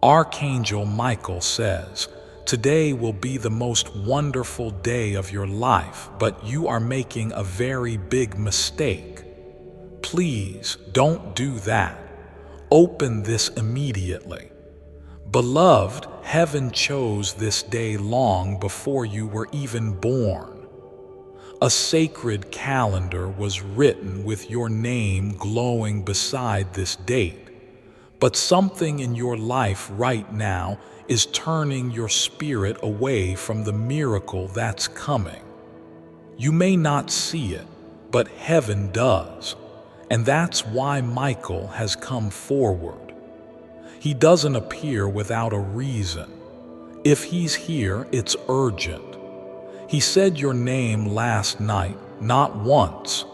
Archangel Michael says, "Today will be the most wonderful day of your life, but you are making a very big mistake. Please don't do that. Open this immediately. Beloved, heaven chose this day long before you were even born. A sacred calendar was written with your name glowing beside this date. But something in your life right now is turning your spirit away from the miracle that's coming. You may not see it, but heaven does. And that's why Michael has come forward. He doesn't appear without a reason. If he's here, it's urgent. He said your name last night, not once.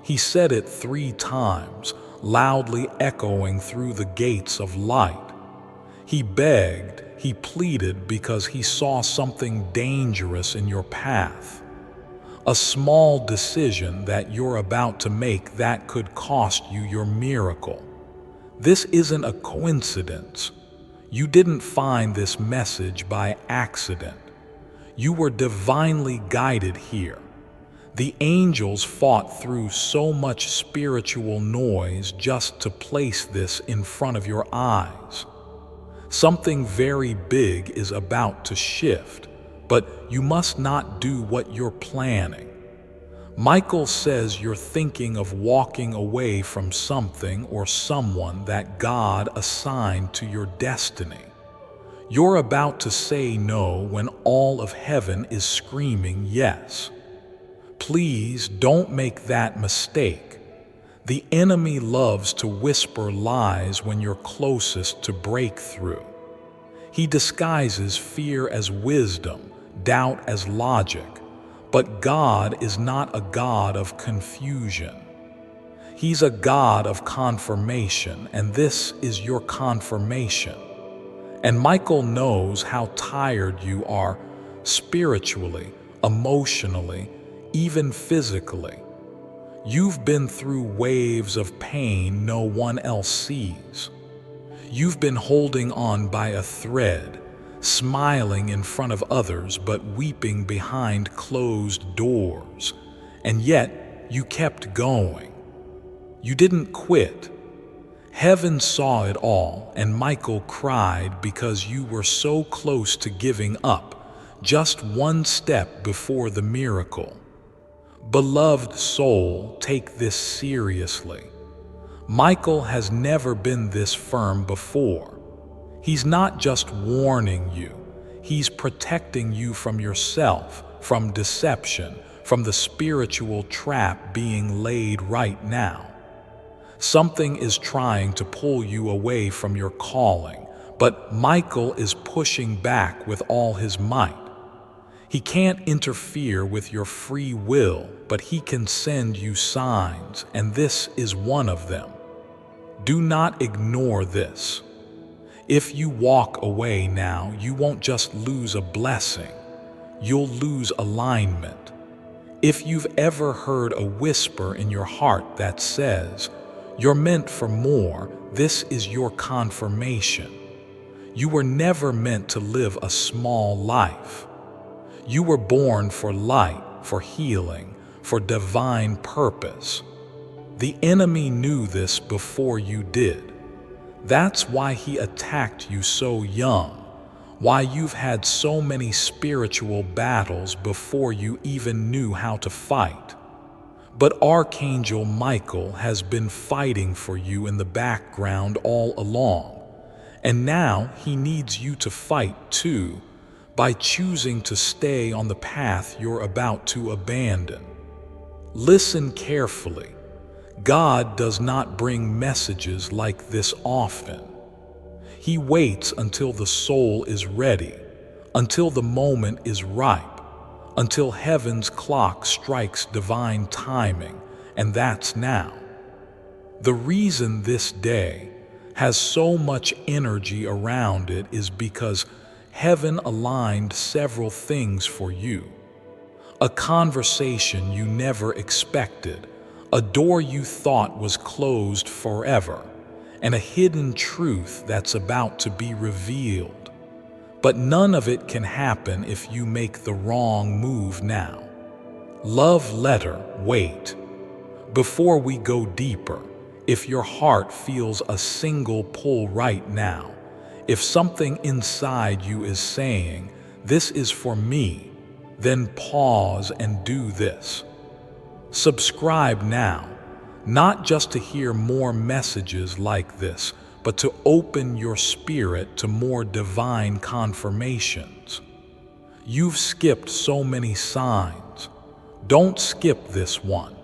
He said it 3 times, loudly echoing through the gates of light. He begged, he pleaded because he saw something dangerous in your path. A small decision that you're about to make that could cost you your miracle. This isn't a coincidence. You didn't find this message by accident. You were divinely guided here. The angels fought through so much spiritual noise just to place this in front of your eyes. Something very big is about to shift, but you must not do what you're planning. Michael says you're thinking of walking away from something or someone that God assigned to your destiny. You're about to say no when all of heaven is screaming yes. Please don't make that mistake. The enemy loves to whisper lies when you're closest to breakthrough. He disguises fear as wisdom, doubt as logic, but God is not a God of confusion. He's a God of confirmation, and this is your confirmation. And Michael knows how tired you are spiritually, emotionally, even physically. You've been through waves of pain no one else sees. You've been holding on by a thread, smiling in front of others but weeping behind closed doors. And yet you kept going. You didn't quit. Heaven saw it all, and Michael cried because you were so close to giving up, just one step before the miracle. Beloved soul, take this seriously. Michael has never been this firm before. He's not just warning you, he's protecting you from yourself, from deception, from the spiritual trap being laid right now. Something is trying to pull you away from your calling, but Michael is pushing back with all his might. He can't interfere with your free will, but he can send you signs, and this is one of them. Do not ignore this. If you walk away now, you won't just lose a blessing, you'll lose alignment. If you've ever heard a whisper in your heart that says, "You're meant for more," this is your confirmation. You were never meant to live a small life. You were born for light, for healing, for divine purpose. The enemy knew this before you did. That's why he attacked you so young, why you've had so many spiritual battles before you even knew how to fight. But Archangel Michael has been fighting for you in the background all along, and now he needs you to fight too, by choosing to stay on the path you're about to abandon. Listen carefully. God does not bring messages like this often. He waits until the soul is ready, until the moment is ripe, until heaven's clock strikes divine timing, and that's now. The reason this day has so much energy around it is because heaven aligned several things for you. A conversation you never expected, a door you thought was closed forever, and a hidden truth that's about to be revealed. But none of it can happen if you make the wrong move now. Love letter, wait. Before we go deeper, if your heart feels a single pull right now, if something inside you is saying, "This is for me," then pause and do this. Subscribe now, not just to hear more messages like this, but to open your spirit to more divine confirmations. You've skipped so many signs. Don't skip this one.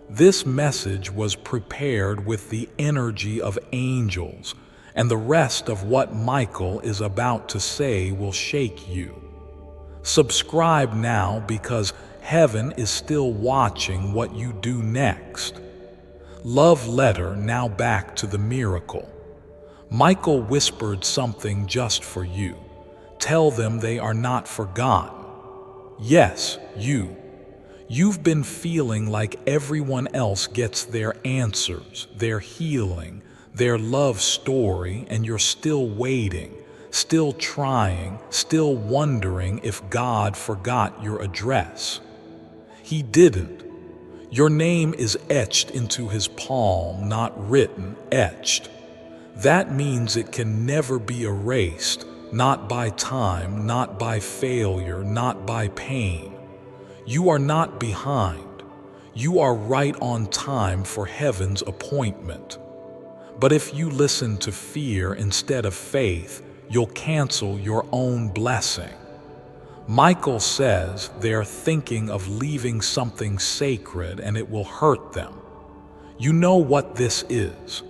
This message was prepared with the energy of angels, and the rest of what Michael is about to say will shake you. Subscribe now because heaven is still watching what you do next. Love letter, now back to the miracle. Michael whispered something just for you. Tell them they are not forgotten. Yes, You've been feeling like everyone else gets their answers, their healing, their love story, and you're still waiting, still trying, still wondering if God forgot your address. He didn't. Your name is etched into his palm, not written, etched. That means it can never be erased, not by time, not by failure, not by pain. You are not behind. You are right on time for heaven's appointment. But if you listen to fear instead of faith, you'll cancel your own blessing. Michael says they're thinking of leaving something sacred and it will hurt them. You know what this is.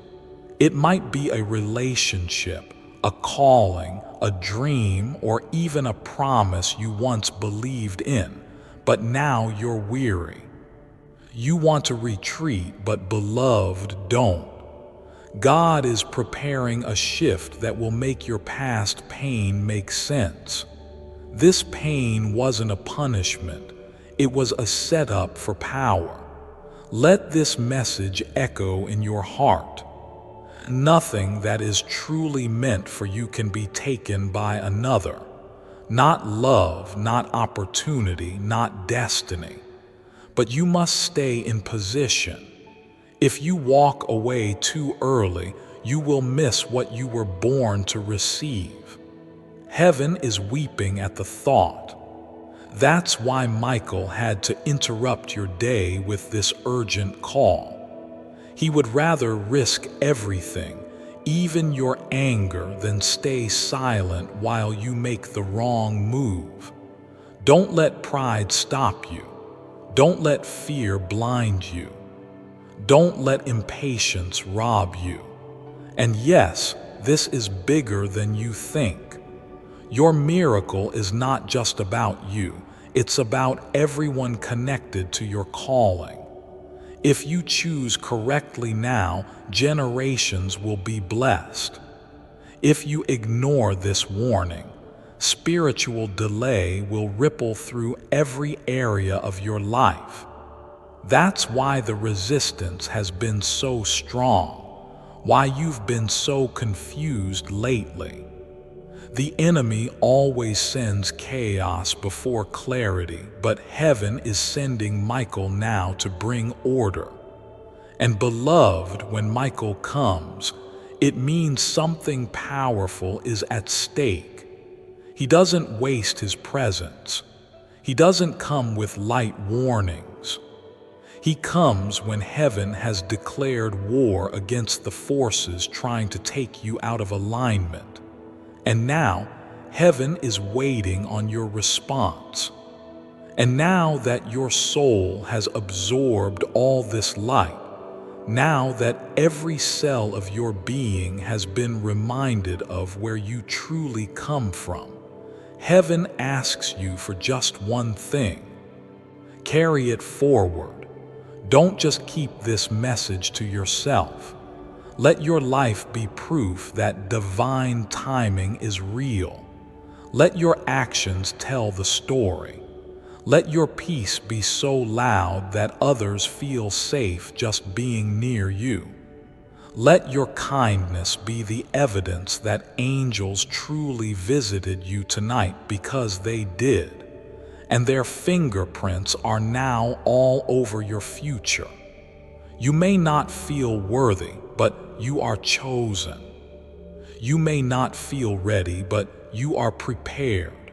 It might be a relationship, a calling, a dream, or even a promise you once believed in. But now you're weary. You want to retreat, but beloved, don't. God is preparing a shift that will make your past pain make sense. This pain wasn't a punishment. It was a setup for power. Let this message echo in your heart. Nothing that is truly meant for you can be taken by another. Not love, not opportunity, not destiny. But you must stay in position. If you walk away too early, you will miss what you were born to receive. Heaven is weeping at the thought. That's why Michael had to interrupt your day with this urgent call. He would rather risk everything, even your anger, than stay silent while you make the wrong move. Don't let pride stop you. Don't let fear blind you. Don't let impatience rob you. And yes, this is bigger than you think. Your miracle is not just about you. It's about everyone connected to your calling. If you choose correctly now, generations will be blessed. If you ignore this warning, spiritual delay will ripple through every area of your life. That's why the resistance has been so strong, why you've been so confused lately. The enemy always sends chaos before clarity, but heaven is sending Michael now to bring order. And beloved, when Michael comes, it means something powerful is at stake. He doesn't waste his presence. He doesn't come with light warnings. He comes when heaven has declared war against the forces trying to take you out of alignment. And now, heaven is waiting on your response. And now that your soul has absorbed all this light, now that every cell of your being has been reminded of where you truly come from, heaven asks you for just one thing. Carry it forward. Don't just keep this message to yourself. Let your life be proof that divine timing is real. Let your actions tell the story. Let your peace be so loud that others feel safe just being near you. Let your kindness be the evidence that angels truly visited you tonight, because they did, and their fingerprints are now all over your future. You may not feel worthy, but you are chosen. You may not feel ready, but you are prepared.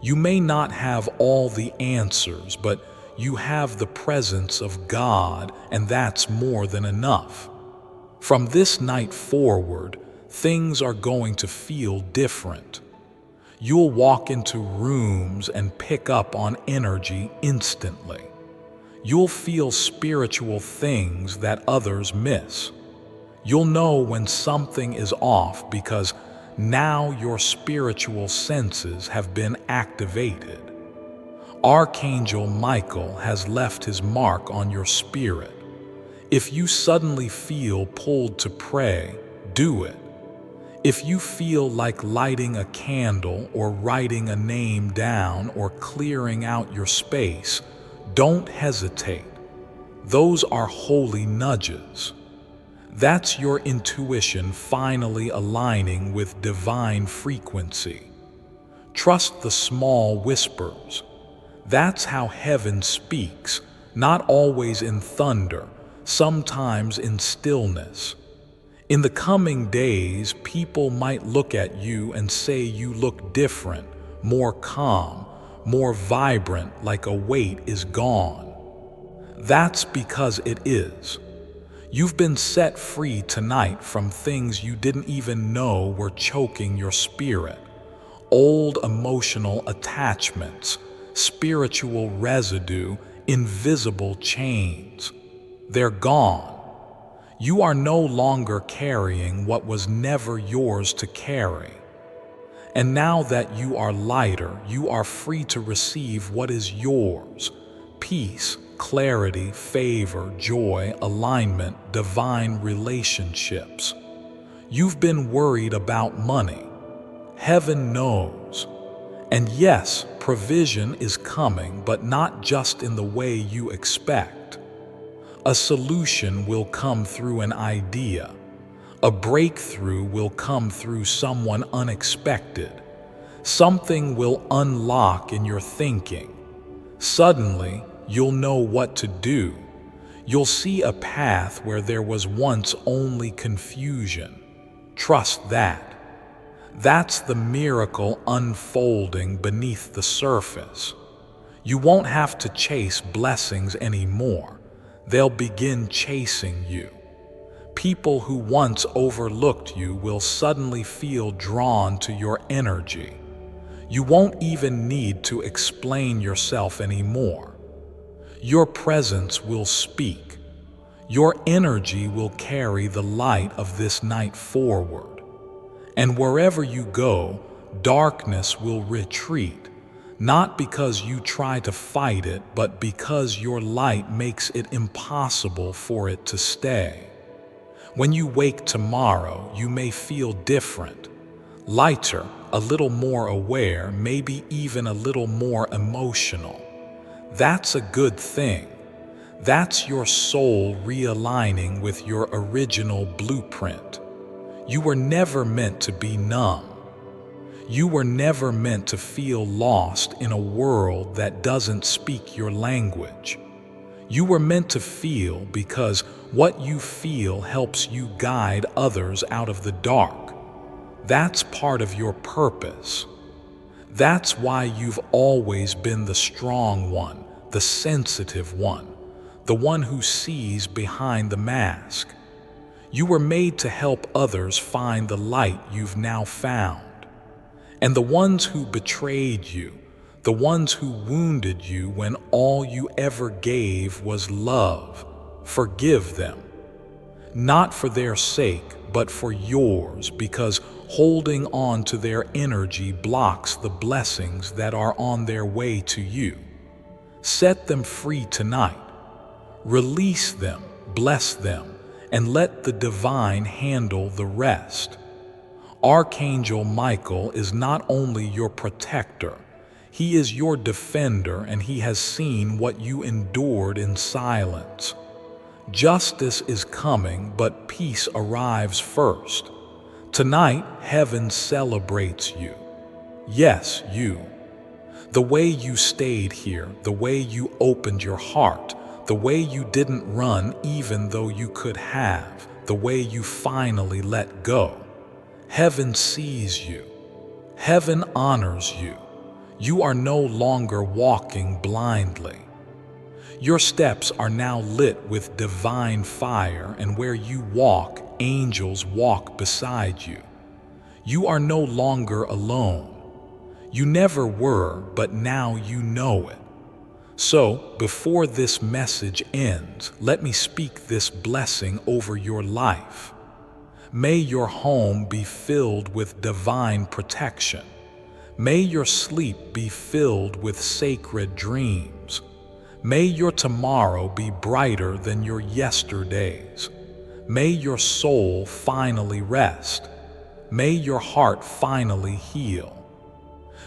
You may not have all the answers, but you have the presence of God, and that's more than enough. From this night forward, things are going to feel different. You'll walk into rooms and pick up on energy instantly. You'll feel spiritual things that others miss. You'll know when something is off, because now your spiritual senses have been activated. Archangel Michael has left his mark on your spirit. If you suddenly feel pulled to pray, do it. If you feel like lighting a candle or writing a name down or clearing out your space, don't hesitate. Those are holy nudges. That's your intuition finally aligning with divine frequency. Trust the small whispers. That's how heaven speaks, not always in thunder, sometimes in stillness. In the coming days, people might look at you and say you look different, more calm, more vibrant, like a weight is gone. That's because it is. You've been set free tonight from things you didn't even know were choking your spirit. Old emotional attachments, spiritual residue, invisible chains. They're gone. You are no longer carrying what was never yours to carry. And now that you are lighter, you are free to receive what is yours: peace, clarity, favor, joy, alignment, divine relationships. You've been worried about money. Heaven knows. And yes, provision is coming, but not just in the way you expect. A solution will come through an idea. A breakthrough will come through someone unexpected. Something will unlock in your thinking. Suddenly, you'll know what to do. You'll see a path where there was once only confusion. Trust that. That's the miracle unfolding beneath the surface. You won't have to chase blessings anymore. They'll begin chasing you. People who once overlooked you will suddenly feel drawn to your energy. You won't even need to explain yourself anymore. Your presence will speak. Your energy will carry the light of this night forward. And wherever you go, darkness will retreat. Not because you try to fight it, but because your light makes it impossible for it to stay. When you wake tomorrow, you may feel different, lighter, a little more aware, maybe even a little more emotional. That's a good thing. That's your soul realigning with your original blueprint. You were never meant to be numb. You were never meant to feel lost in a world that doesn't speak your language. You were meant to feel, because what you feel helps you guide others out of the dark. That's part of your purpose. That's why you've always been the strong one, the sensitive one, the one who sees behind the mask. You were made to help others find the light you've now found. And the ones who betrayed you, the ones who wounded you when all you ever gave was love, forgive them. Not for their sake, but for yours, because holding on to their energy blocks the blessings that are on their way to you. Set them free tonight. Release them, bless them, and let the divine handle the rest. Archangel Michael is not only your protector, he is your defender, and he has seen what you endured in silence. Justice is coming, but peace arrives first. Tonight, heaven celebrates you. Yes, you. The way you stayed here, the way you opened your heart, the way you didn't run even though you could have, the way you finally let go. Heaven sees you. Heaven honors you. You are no longer walking blindly. Your steps are now lit with divine fire, and where you walk, angels walk beside you. You are no longer alone. You never were, but now you know it. So, before this message ends, let me speak this blessing over your life. May your home be filled with divine protection. May your sleep be filled with sacred dreams. May your tomorrow be brighter than your yesterdays. May your soul finally rest. May your heart finally heal.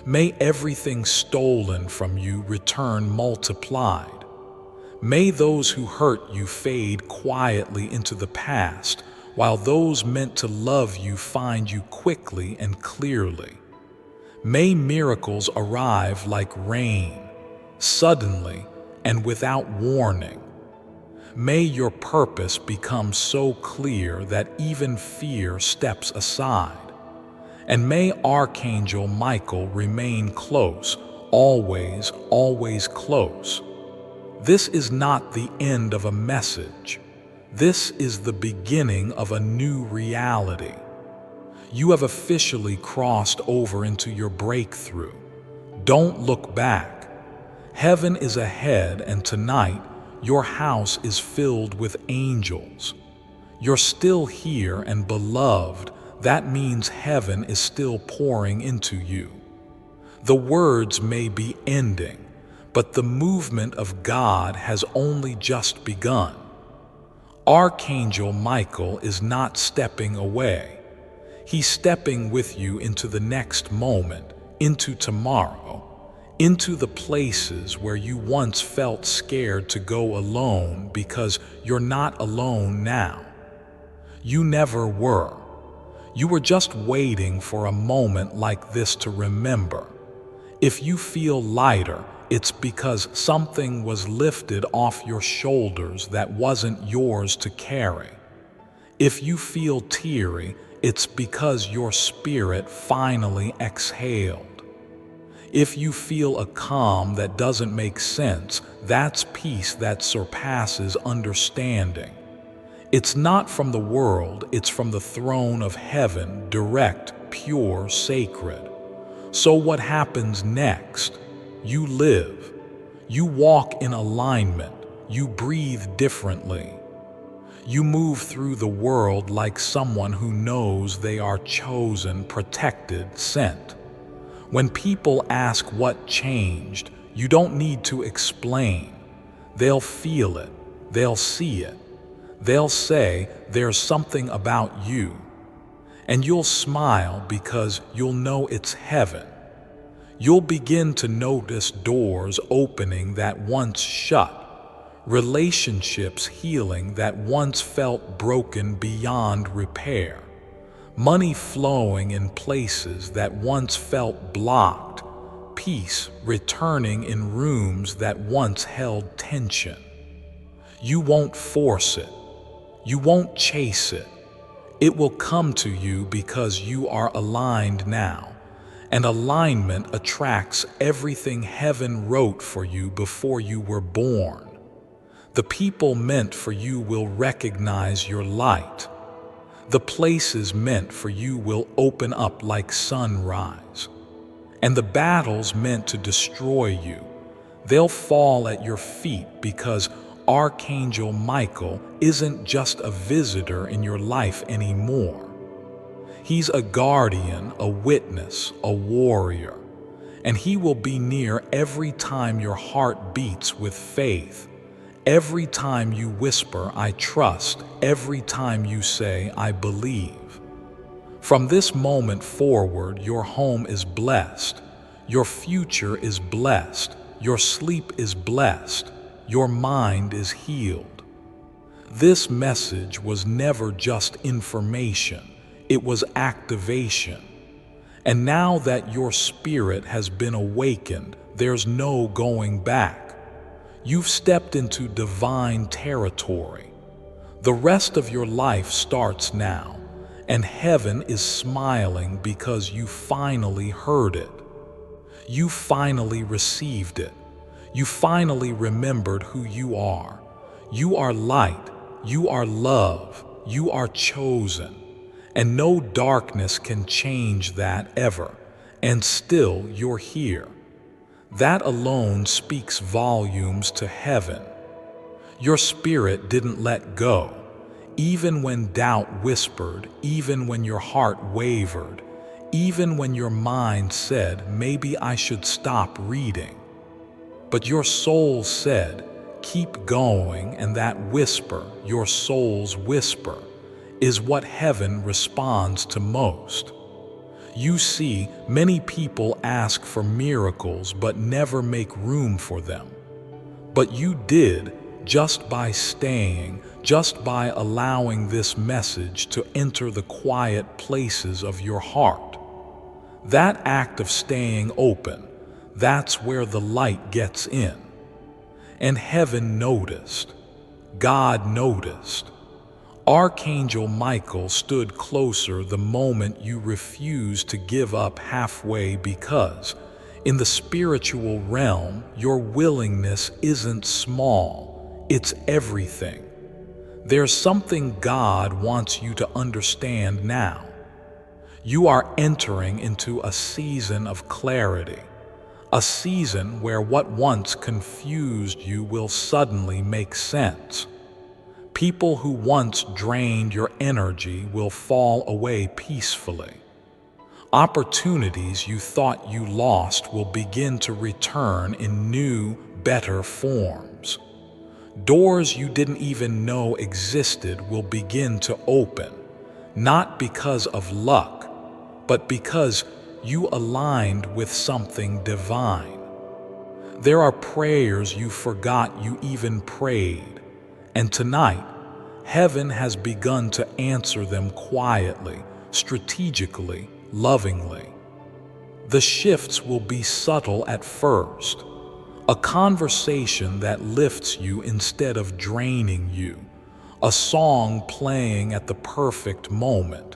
May everything stolen from you return multiplied. May those who hurt you fade quietly into the past, while those meant to love you find you quickly and clearly. May miracles arrive like rain, suddenly and without warning. May your purpose become so clear that even fear steps aside. And may Archangel Michael remain close, always, always close. This is not the end of a message. This is the beginning of a new reality. You have officially crossed over into your breakthrough. Don't look back. Heaven is ahead, and tonight, your house is filled with angels. You're still here and beloved. That means heaven is still pouring into you. The words may be ending, but the movement of God has only just begun. Archangel Michael is not stepping away. He's stepping with you into the next moment, into tomorrow, into the places where you once felt scared to go alone, because you're not alone now. You never were. You were just waiting for a moment like this to remember. If you feel lighter, it's because something was lifted off your shoulders that wasn't yours to carry. If you feel teary, it's because your spirit finally exhaled. If you feel a calm that doesn't make sense, that's peace that surpasses understanding. It's not from the world, it's from the throne of heaven, direct, pure, sacred. So what happens next? You live. You walk in alignment. You breathe differently. You move through the world like someone who knows they are chosen, protected, sent. When people ask what changed, you don't need to explain. They'll feel it. They'll see it. They'll say, "There's something about you." And you'll smile because you'll know it's heaven. You'll begin to notice doors opening that once shut, relationships healing that once felt broken beyond repair, money flowing in places that once felt blocked, peace returning in rooms that once held tension. You won't force it. You won't chase it. It will come to you because you are aligned now. And alignment attracts everything heaven wrote for you before you were born. The people meant for you will recognize your light. The places meant for you will open up like sunrise. And the battles meant to destroy you, they'll fall at your feet because Archangel Michael isn't just a visitor in your life anymore. He's a guardian, a witness, a warrior, and he will be near every time your heart beats with faith, every time you whisper, "I trust," every time you say, "I believe." From this moment forward, your home is blessed, your future is blessed, your sleep is blessed, your mind is healed. This message was never just information, it was activation. And now that your spirit has been awakened, there's no going back. You've stepped into divine territory. The rest of your life starts now, and heaven is smiling because you finally heard it. You finally received it. You finally remembered who you are. You are light. You are love. You are chosen. And no darkness can change that ever. And still you're here. That alone speaks volumes to heaven. Your spirit didn't let go. Even when doubt whispered, even when your heart wavered, even when your mind said, maybe I should stop reading. But your soul said, keep going, and that whisper, your soul's whisper, is what heaven responds to most. You see, many people ask for miracles but never make room for them. But you did, just by staying, just by allowing this message to enter the quiet places of your heart. That act of staying open, that's where the light gets in. And heaven noticed. God noticed. Archangel Michael stood closer the moment you refused to give up halfway, because in the spiritual realm, your willingness isn't small, it's everything. There's something God wants you to understand now. You are entering into a season of clarity, a season where what once confused you will suddenly make sense. People who once drained your energy will fall away peacefully. Opportunities you thought you lost will begin to return in new, better forms. Doors you didn't even know existed will begin to open, not because of luck, but because you aligned with something divine. There are prayers you forgot you even prayed, and tonight, heaven has begun to answer them quietly, strategically, lovingly. The shifts will be subtle at first. A conversation that lifts you instead of draining you. A song playing at the perfect moment.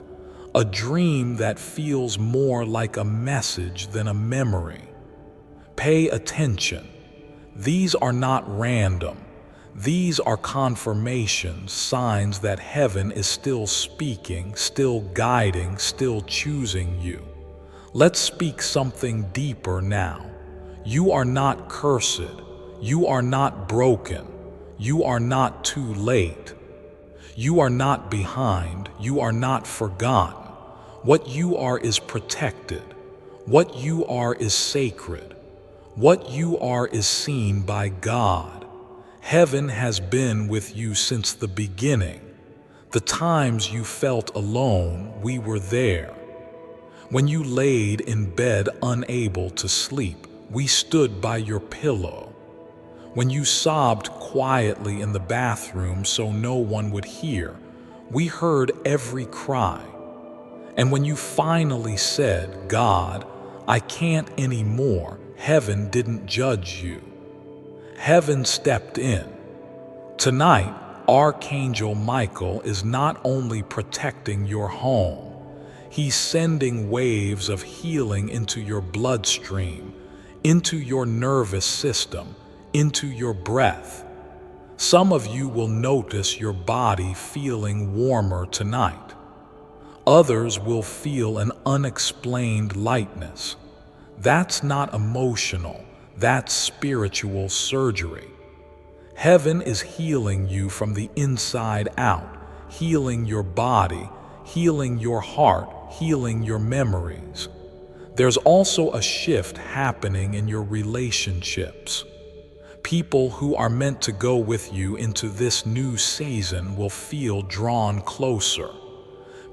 A dream that feels more like a message than a memory. Pay attention. These are not random. These are confirmations, signs that heaven is still speaking, still guiding, still choosing you. Let's speak something deeper now. You are not cursed. You are not broken. You are not too late. You are not behind. You are not forgotten. What you are is protected. What you are is sacred. What you are is seen by God. Heaven has been with you since the beginning. The times you felt alone, we were there. When you laid in bed unable to sleep, we stood by your pillow. When you sobbed quietly in the bathroom so no one would hear, we heard every cry. And when you finally said, God, I can't anymore, heaven didn't judge you. Heaven stepped in. Tonight, Archangel Michael is not only protecting your home, he's sending waves of healing into your bloodstream, into your nervous system, into your breath. Some of you will notice your body feeling warmer tonight. Others will feel an unexplained lightness. That's not emotional, that's spiritual surgery. Heaven is healing you from the inside out, healing your body, healing your heart, healing your memories. There's also a shift happening in your relationships. People who are meant to go with you into this new season will feel drawn closer.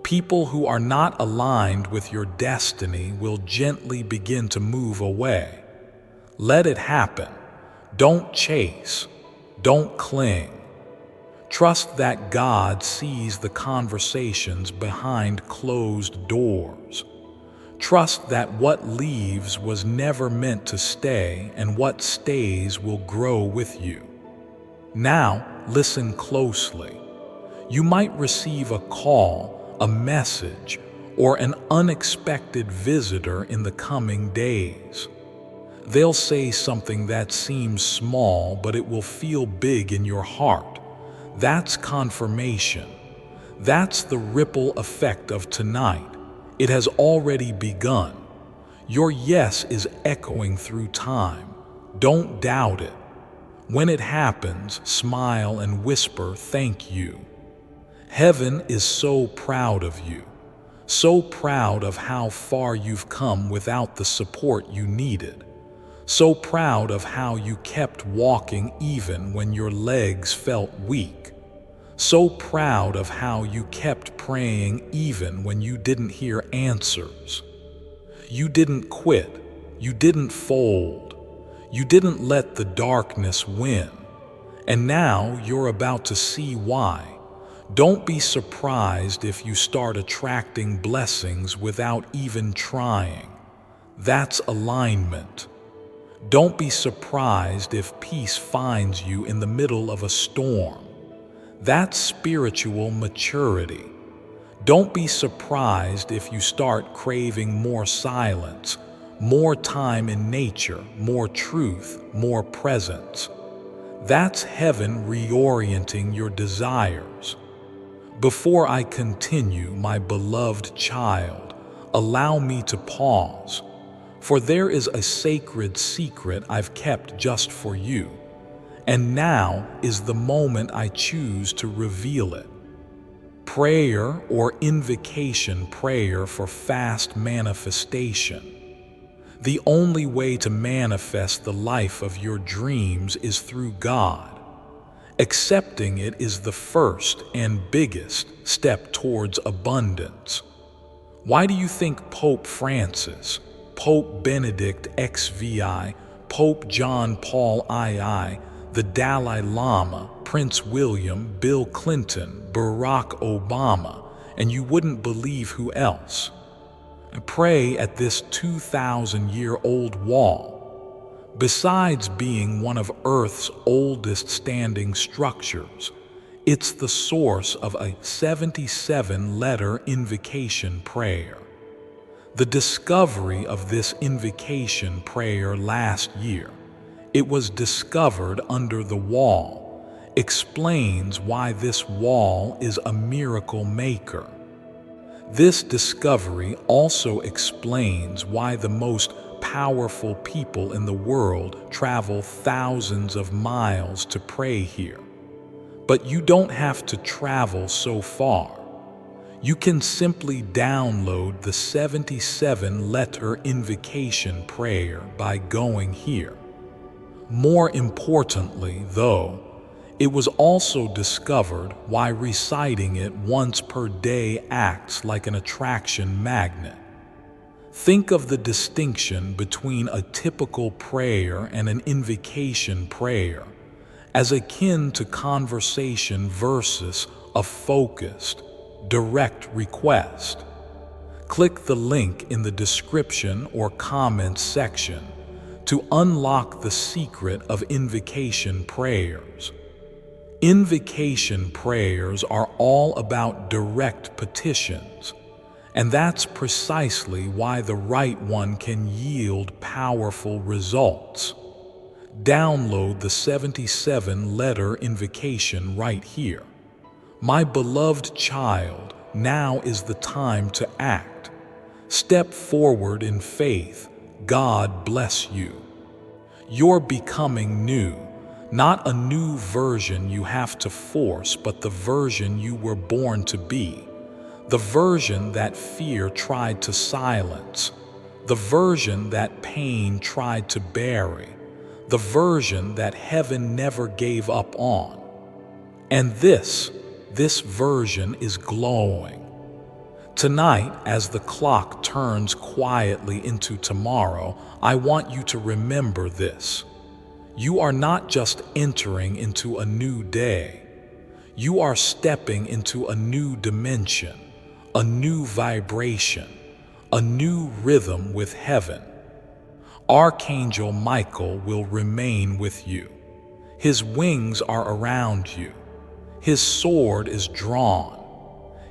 People who are not aligned with your destiny will gently begin to move away. Let it happen. Don't chase. Don't cling. Trust that God sees the conversations behind closed doors. Trust that what leaves was never meant to stay, and what stays will grow with you. Now, listen closely. You might receive a call, a message, or an unexpected visitor in the coming days. They'll say something that seems small, but it will feel big in your heart. That's confirmation. That's the ripple effect of tonight. It has already begun. Your yes is echoing through time. Don't doubt it. When it happens, smile and whisper, "Thank you." Heaven is so proud of you, so proud of how far you've come without the support you needed, so proud of how you kept walking even when your legs felt weak, so proud of how you kept praying even when you didn't hear answers. You didn't quit, you didn't fold, you didn't let the darkness win, and now you're about to see why. Don't be surprised if you start attracting blessings without even trying. That's alignment. Don't be surprised if peace finds you in the middle of a storm. That's spiritual maturity. Don't be surprised if you start craving more silence, more time in nature, more truth, more presence. That's heaven reorienting your desires. Before I continue, my beloved child, allow me to pause, for there is a sacred secret I've kept just for you, and now is the moment I choose to reveal it. Prayer or invocation prayer for fast manifestation. The only way to manifest the life of your dreams is through God. Accepting it is the first and biggest step towards abundance. Why do you think Pope Francis, Pope Benedict XVI, Pope John Paul II, the Dalai Lama, Prince William, Bill Clinton, Barack Obama, and you wouldn't believe who else, pray at this 2,000-year-old wall? Besides being one of Earth's oldest standing structures, it's the source of a 77-letter invocation prayer. The discovery of this invocation prayer last year, it was discovered under the wall, explains why this wall is a miracle maker. This discovery also explains why the most powerful people in the world travel thousands of miles to pray here. But you don't have to travel so far. You can simply download the 77-letter invocation prayer by going here. More importantly, though, it was also discovered why reciting it once per day acts like an attraction magnet. Think of the distinction between a typical prayer and an invocation prayer as akin to conversation versus a focused, direct request. Click the link in the description or comments section to unlock the secret of invocation prayers. Invocation prayers are all about direct petitions, and that's precisely why the right one can yield powerful results. Download the 77-letter invocation right here. My beloved child, now is the time to act. Step forward in faith. God bless you. You're becoming new, not a new version you have to force, but the version you were born to be. The version that fear tried to silence, the version that pain tried to bury, the version that heaven never gave up on. And this version is glowing. Tonight, as the clock turns quietly into tomorrow, I want you to remember this. You are not just entering into a new day. You are stepping into a new dimension, a new vibration, a new rhythm with heaven. Archangel Michael will remain with you. His wings are around you. His sword is drawn.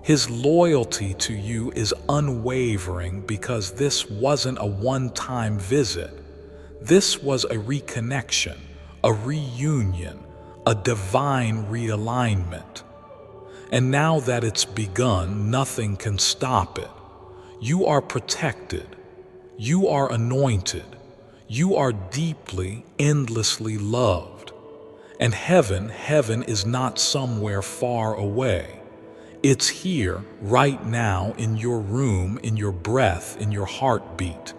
His loyalty to you is unwavering because this wasn't a one-time visit. This was a reconnection, a reunion, a divine realignment. And now that it's begun, nothing can stop it. You are protected. You are anointed. You are deeply, endlessly loved. And heaven is not somewhere far away. It's here, right now, in your room, in your breath, in your heartbeat.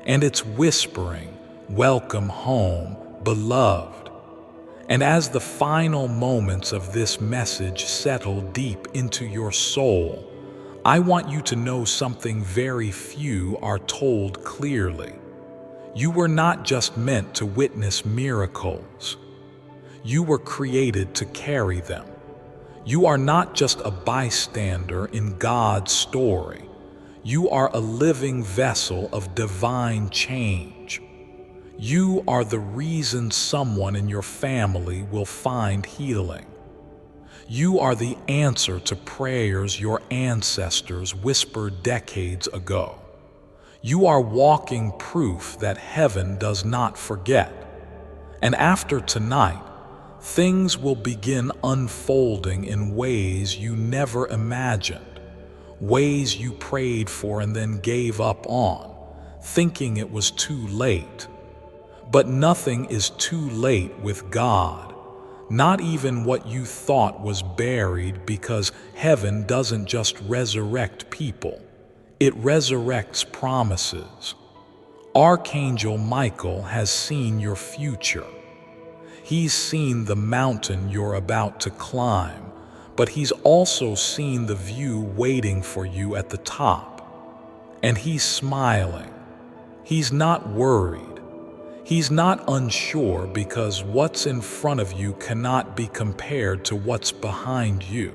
And it's whispering, "Welcome home, beloved." And as the final moments of this message settle deep into your soul, I want you to know something very few are told clearly. You were not just meant to witness miracles. You were created to carry them. You are not just a bystander in God's story. You are a living vessel of divine change. You are the reason someone in your family will find healing. You are the answer to prayers your ancestors whispered decades ago. You are walking proof that heaven does not forget. And after tonight, things will begin unfolding in ways you never imagined, ways you prayed for and then gave up on, thinking it was too late. But nothing is too late with God, not even what you thought was buried, because heaven doesn't just resurrect people, it resurrects promises. Archangel Michael has seen your future. He's seen the mountain you're about to climb, but he's also seen the view waiting for you at the top. And he's smiling. He's not worried. He's not unsure, because what's in front of you cannot be compared to what's behind you.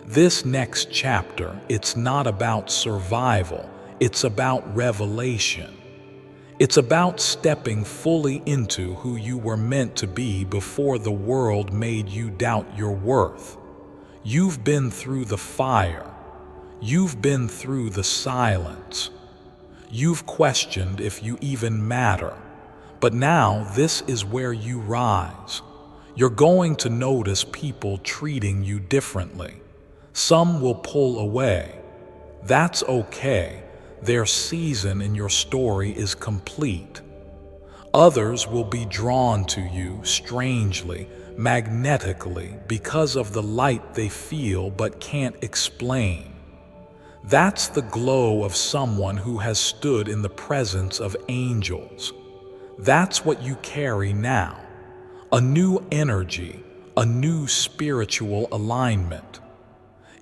This next chapter, it's not about survival, it's about revelation. It's about stepping fully into who you were meant to be before the world made you doubt your worth. You've been through the fire. You've been through the silence. You've questioned if you even matter. But now this is where you rise. You're going to notice people treating you differently. Some will pull away. That's okay. Their season in your story is complete. Others will be drawn to you strangely, magnetically, because of the light they feel but can't explain. That's the glow of someone who has stood in the presence of angels. That's what you carry now. A new energy, a new spiritual alignment.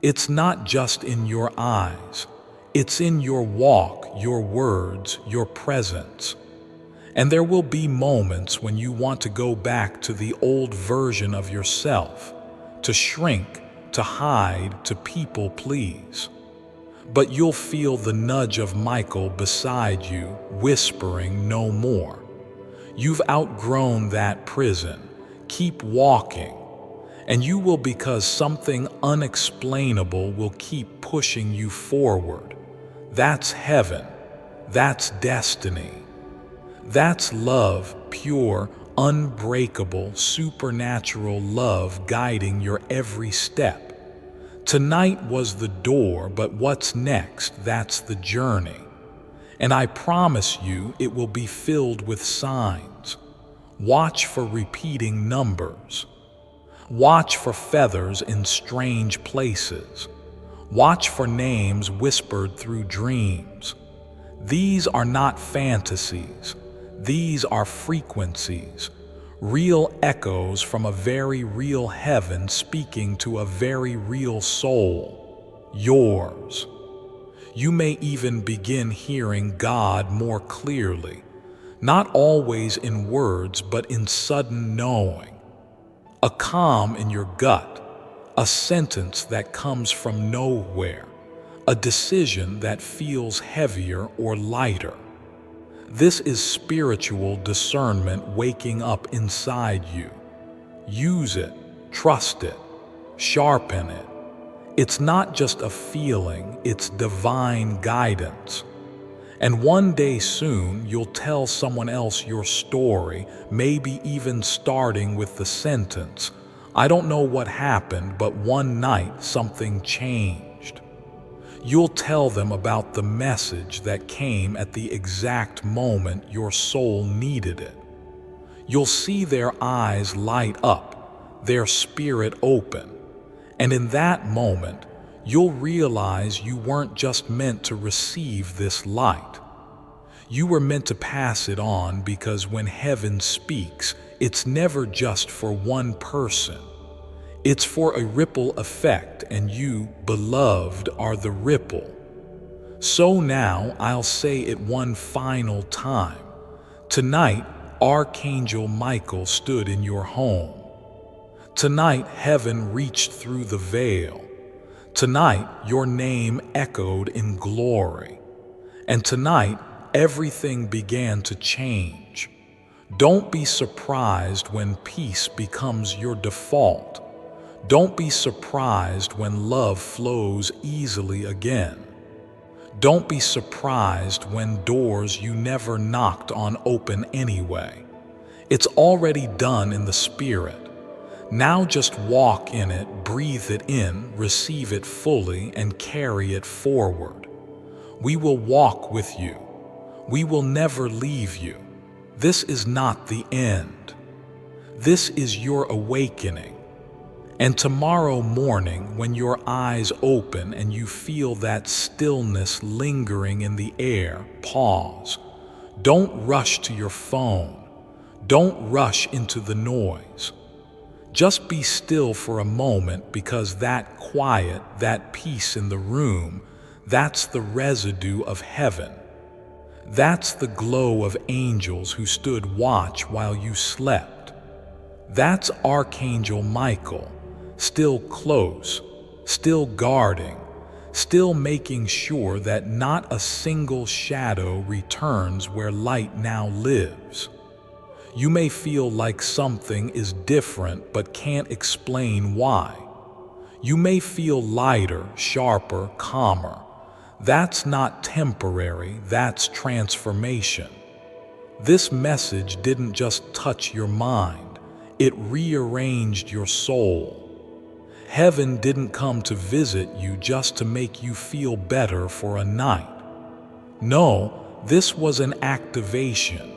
It's not just in your eyes. It's in your walk, your words, your presence. And there will be moments when you want to go back to the old version of yourself, to shrink, to hide, to people please. But you'll feel the nudge of Michael beside you, whispering no more. You've outgrown that prison. Keep walking. And you will, because something unexplainable will keep pushing you forward. That's heaven. That's destiny. That's love, pure, unbreakable, supernatural love guiding your every step. Tonight was the door, but what's next? That's the journey. And I promise you it will be filled with signs. Watch for repeating numbers. Watch for feathers in strange places. Watch for names whispered through dreams. These are not fantasies. These are frequencies, real echoes from a very real heaven speaking to a very real soul, yours. You may even begin hearing God more clearly, not always in words, but in sudden knowing. A calm in your gut, a sentence that comes from nowhere, a decision that feels heavier or lighter. This is spiritual discernment waking up inside you. Use it, trust it, sharpen it. It's not just a feeling, it's divine guidance. And one day soon, you'll tell someone else your story, maybe even starting with the sentence, "I don't know what happened, but one night something changed." You'll tell them about the message that came at the exact moment your soul needed it. You'll see their eyes light up, their spirit open, and in that moment, you'll realize you weren't just meant to receive this light. You were meant to pass it on, because when heaven speaks, it's never just for one person. It's for a ripple effect, and you, beloved, are the ripple. So now I'll say it one final time. Tonight, Archangel Michael stood in your home. Tonight, heaven reached through the veil. Tonight, your name echoed in glory. And tonight, everything began to change. Don't be surprised when peace becomes your default. Don't be surprised when love flows easily again. Don't be surprised when doors you never knocked on open anyway. It's already done in the spirit. Now just walk in it, breathe it in, receive it fully, and carry it forward. We will walk with you. We will never leave you. This is not the end. This is your awakening. And tomorrow morning, when your eyes open and you feel that stillness lingering in the air, pause. Don't rush to your phone. Don't rush into the noise. Just be still for a moment, because that quiet, that peace in the room, that's the residue of heaven. That's the glow of angels who stood watch while you slept. That's Archangel Michael, still close, still guarding, still making sure that not a single shadow returns where light now lives. You may feel like something is different but can't explain why. You may feel lighter, sharper, calmer. That's not temporary, that's transformation. This message didn't just touch your mind, it rearranged your soul. Heaven didn't come to visit you just to make you feel better for a night. No, this was an activation.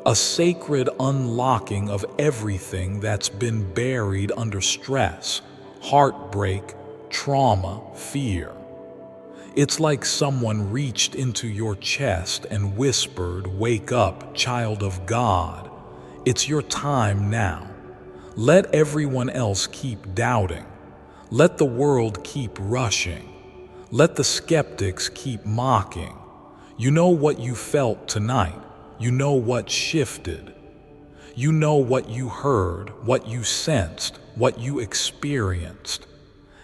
A sacred unlocking of everything that's been buried under stress, heartbreak, trauma, fear. It's like someone reached into your chest and whispered, "Wake up, child of God. It's your time now." Let everyone else keep doubting. Let the world keep rushing. Let the skeptics keep mocking. You know what you felt tonight. You know what shifted. You know what you heard, what you sensed, what you experienced.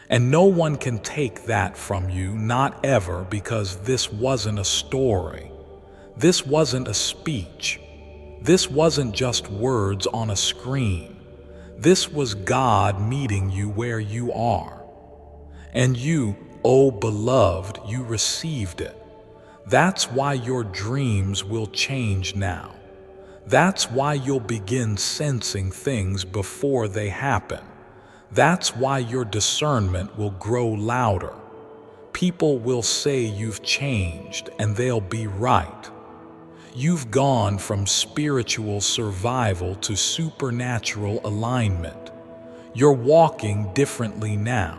And no one can take that from you, not ever, because this wasn't a story. This wasn't a speech. This wasn't just words on a screen. This was God meeting you where you are. And you, oh beloved, you received it. That's why your dreams will change now. That's why you'll begin sensing things before they happen. That's why your discernment will grow louder. People will say you've changed, and they'll be right. You've gone from spiritual survival to supernatural alignment. You're walking differently now.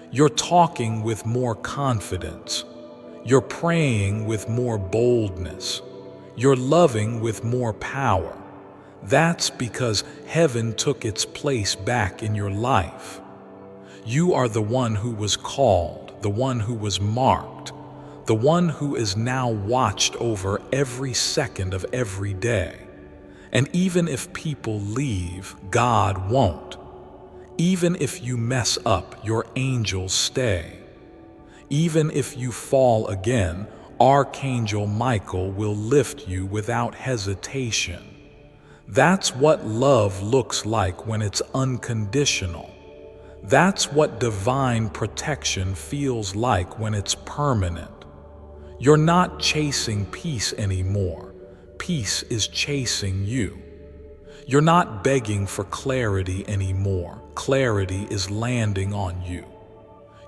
You're talking with more confidence. You're praying with more boldness. You're loving with more power. That's because heaven took its place back in your life. You are the one who was called, the one who was marked, the one who is now watched over every second of every day. And even if people leave, God won't. Even if you mess up, your angels stay. Even if you fall again, Archangel Michael will lift you without hesitation. That's what love looks like when it's unconditional. That's what divine protection feels like when it's permanent. You're not chasing peace anymore. Peace is chasing you. You're not begging for clarity anymore. Clarity is landing on you.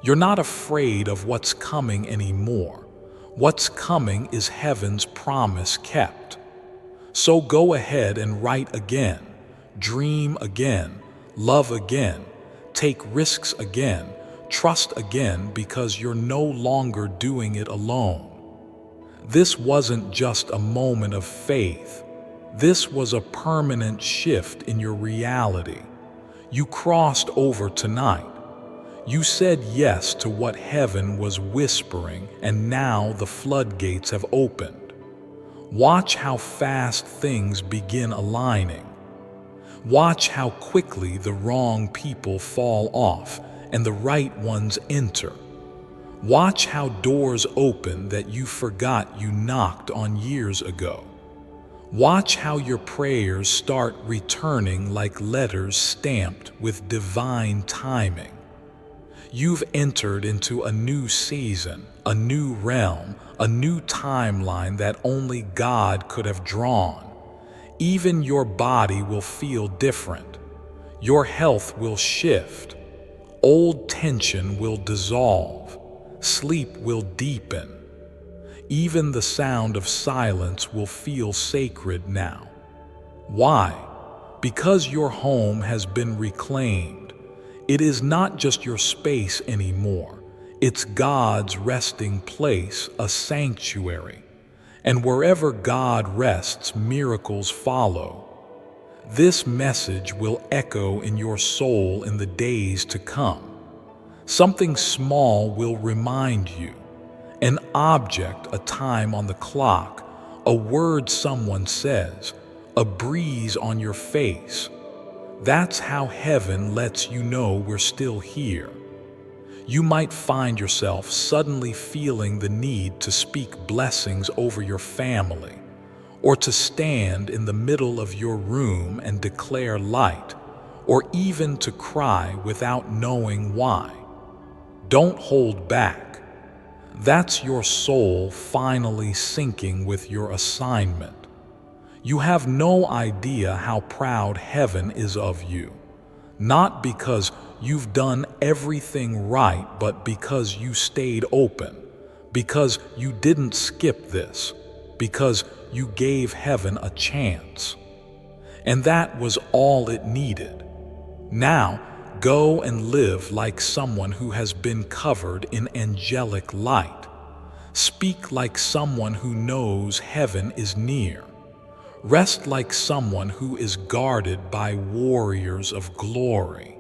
You're not afraid of what's coming anymore. What's coming is heaven's promise kept. So go ahead and write again, dream again, love again, take risks again, trust again, because you're no longer doing it alone. This wasn't just a moment of faith. This was a permanent shift in your reality. You crossed over tonight. You said yes to what heaven was whispering, and now the floodgates have opened. Watch how fast things begin aligning. Watch how quickly the wrong people fall off and the right ones enter. Watch how doors open that you forgot you knocked on years ago. Watch how your prayers start returning like letters stamped with divine timing. You've entered into a new season, a new realm, a new timeline that only God could have drawn. Even your body will feel different. Your health will shift. Old tension will dissolve. Sleep will deepen. Even the sound of silence will feel sacred now. Why? Because your home has been reclaimed. It is not just your space anymore. It's God's resting place, a sanctuary. And wherever God rests, miracles follow. This message will echo in your soul in the days to come. Something small will remind you. An object, a time on the clock, a word someone says, a breeze on your face. That's how heaven lets you know we're still here. You might find yourself suddenly feeling the need to speak blessings over your family, or to stand in the middle of your room and declare light, or even to cry without knowing why. Don't hold back. That's your soul finally syncing with your assignment. You have no idea how proud heaven is of you. Not because you've done everything right, but because you stayed open, because you didn't skip this, because you gave heaven a chance. And that was all it needed. Now, go and live like someone who has been covered in angelic light. Speak like someone who knows heaven is near. Rest like someone who is guarded by warriors of glory.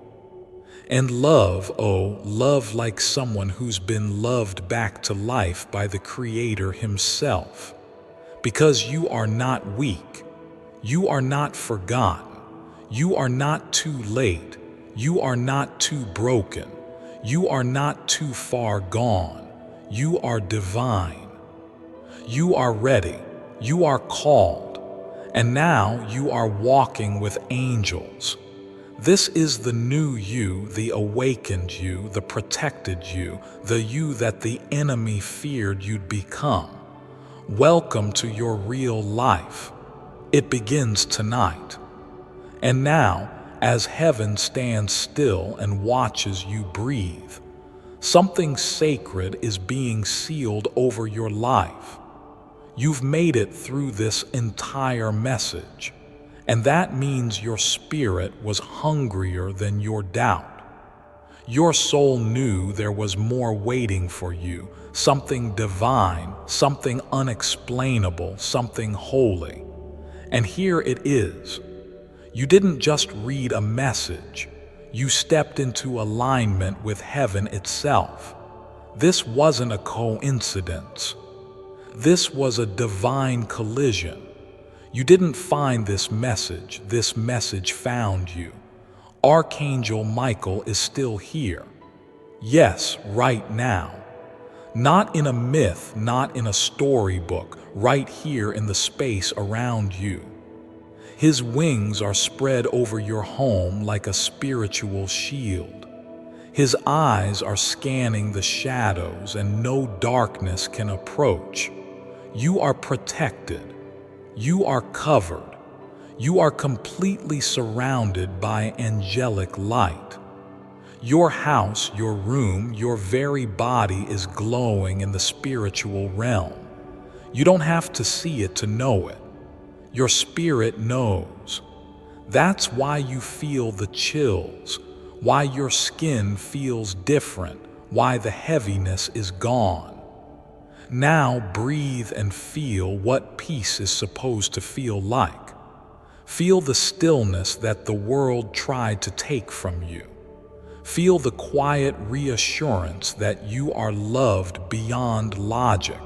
And love, oh, love like someone who's been loved back to life by the Creator Himself. Because you are not weak. You are not forgotten. You are not too late. You are not too broken. You are not too far gone. You are divine. You are ready. You are called. And now you are walking with angels. This is the new you, the awakened you, the protected you, the you that the enemy feared you'd become. Welcome to your real life. It begins tonight. And now, as heaven stands still and watches you breathe, something sacred is being sealed over your life. You've made it through this entire message, and that means your spirit was hungrier than your doubt. Your soul knew there was more waiting for you, something divine, something unexplainable, something holy. And here it is. You didn't just read a message. You stepped into alignment with heaven itself. This wasn't a coincidence. This was a divine collision. You didn't find this message found you. Archangel Michael is still here. Yes, right now. Not in a myth, not in a storybook, right here in the space around you. His wings are spread over your home like a spiritual shield. His eyes are scanning the shadows and no darkness can approach. You are protected. You are covered. You are completely surrounded by angelic light. Your house, your room, your very body is glowing in the spiritual realm. You don't have to see it to know it. Your spirit knows. That's why you feel the chills, why your skin feels different, why the heaviness is gone. Now breathe and feel what peace is supposed to feel like. Feel the stillness that the world tried to take from you. Feel the quiet reassurance that you are loved beyond logic,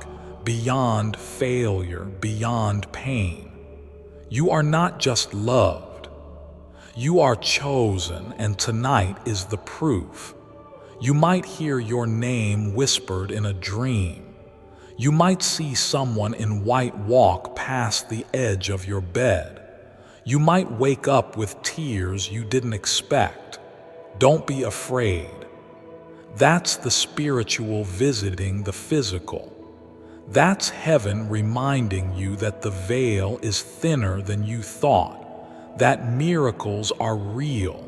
beyond failure, beyond pain. You are not just loved. You are chosen, and tonight is the proof. You might hear your name whispered in a dream. You might see someone in white walk past the edge of your bed. You might wake up with tears you didn't expect. Don't be afraid. That's the spiritual visiting the physical. That's heaven reminding you that the veil is thinner than you thought, that miracles are real,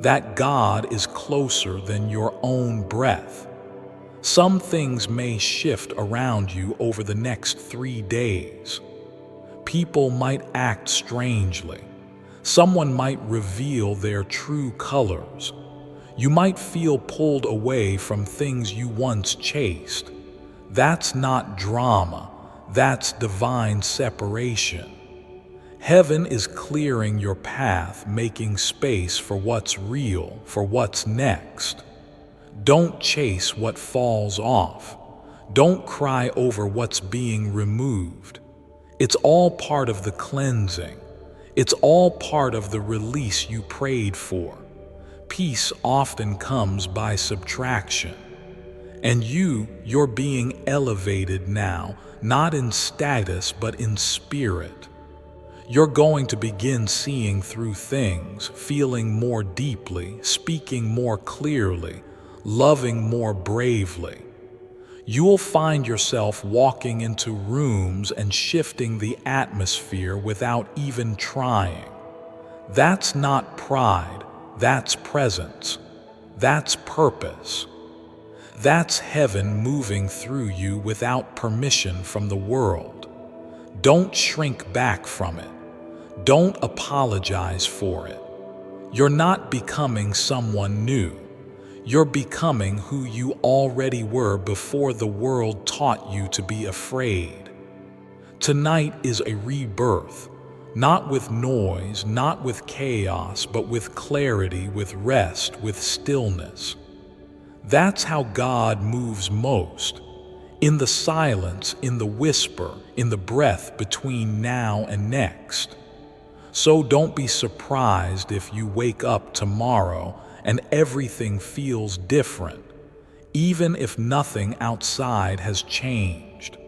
that God is closer than your own breath. Some things may shift around you over the next 3 days. People might act strangely. Someone might reveal their true colors. You might feel pulled away from things you once chased. That's not drama. That's divine separation. Heaven is clearing your path, making space for what's real, for what's next. Don't chase what falls off. Don't cry over what's being removed. It's all part of the cleansing. It's all part of the release you prayed for. Peace often comes by subtraction. And you're being elevated now, not in status, but in spirit. You're going to begin seeing through things, feeling more deeply, speaking more clearly, loving more bravely. You'll find yourself walking into rooms and shifting the atmosphere without even trying. That's not pride, that's presence. That's purpose. That's heaven moving through you without permission from the world. Don't shrink back from it. Don't apologize for it. You're not becoming someone new. You're becoming who you already were before the world taught you to be afraid. Tonight is a rebirth, not with noise, not with chaos, but with clarity, with rest, with stillness. That's how God moves most. In the silence, in the whisper, in the breath between now and next. So don't be surprised if you wake up tomorrow and everything feels different, even if nothing outside has changed.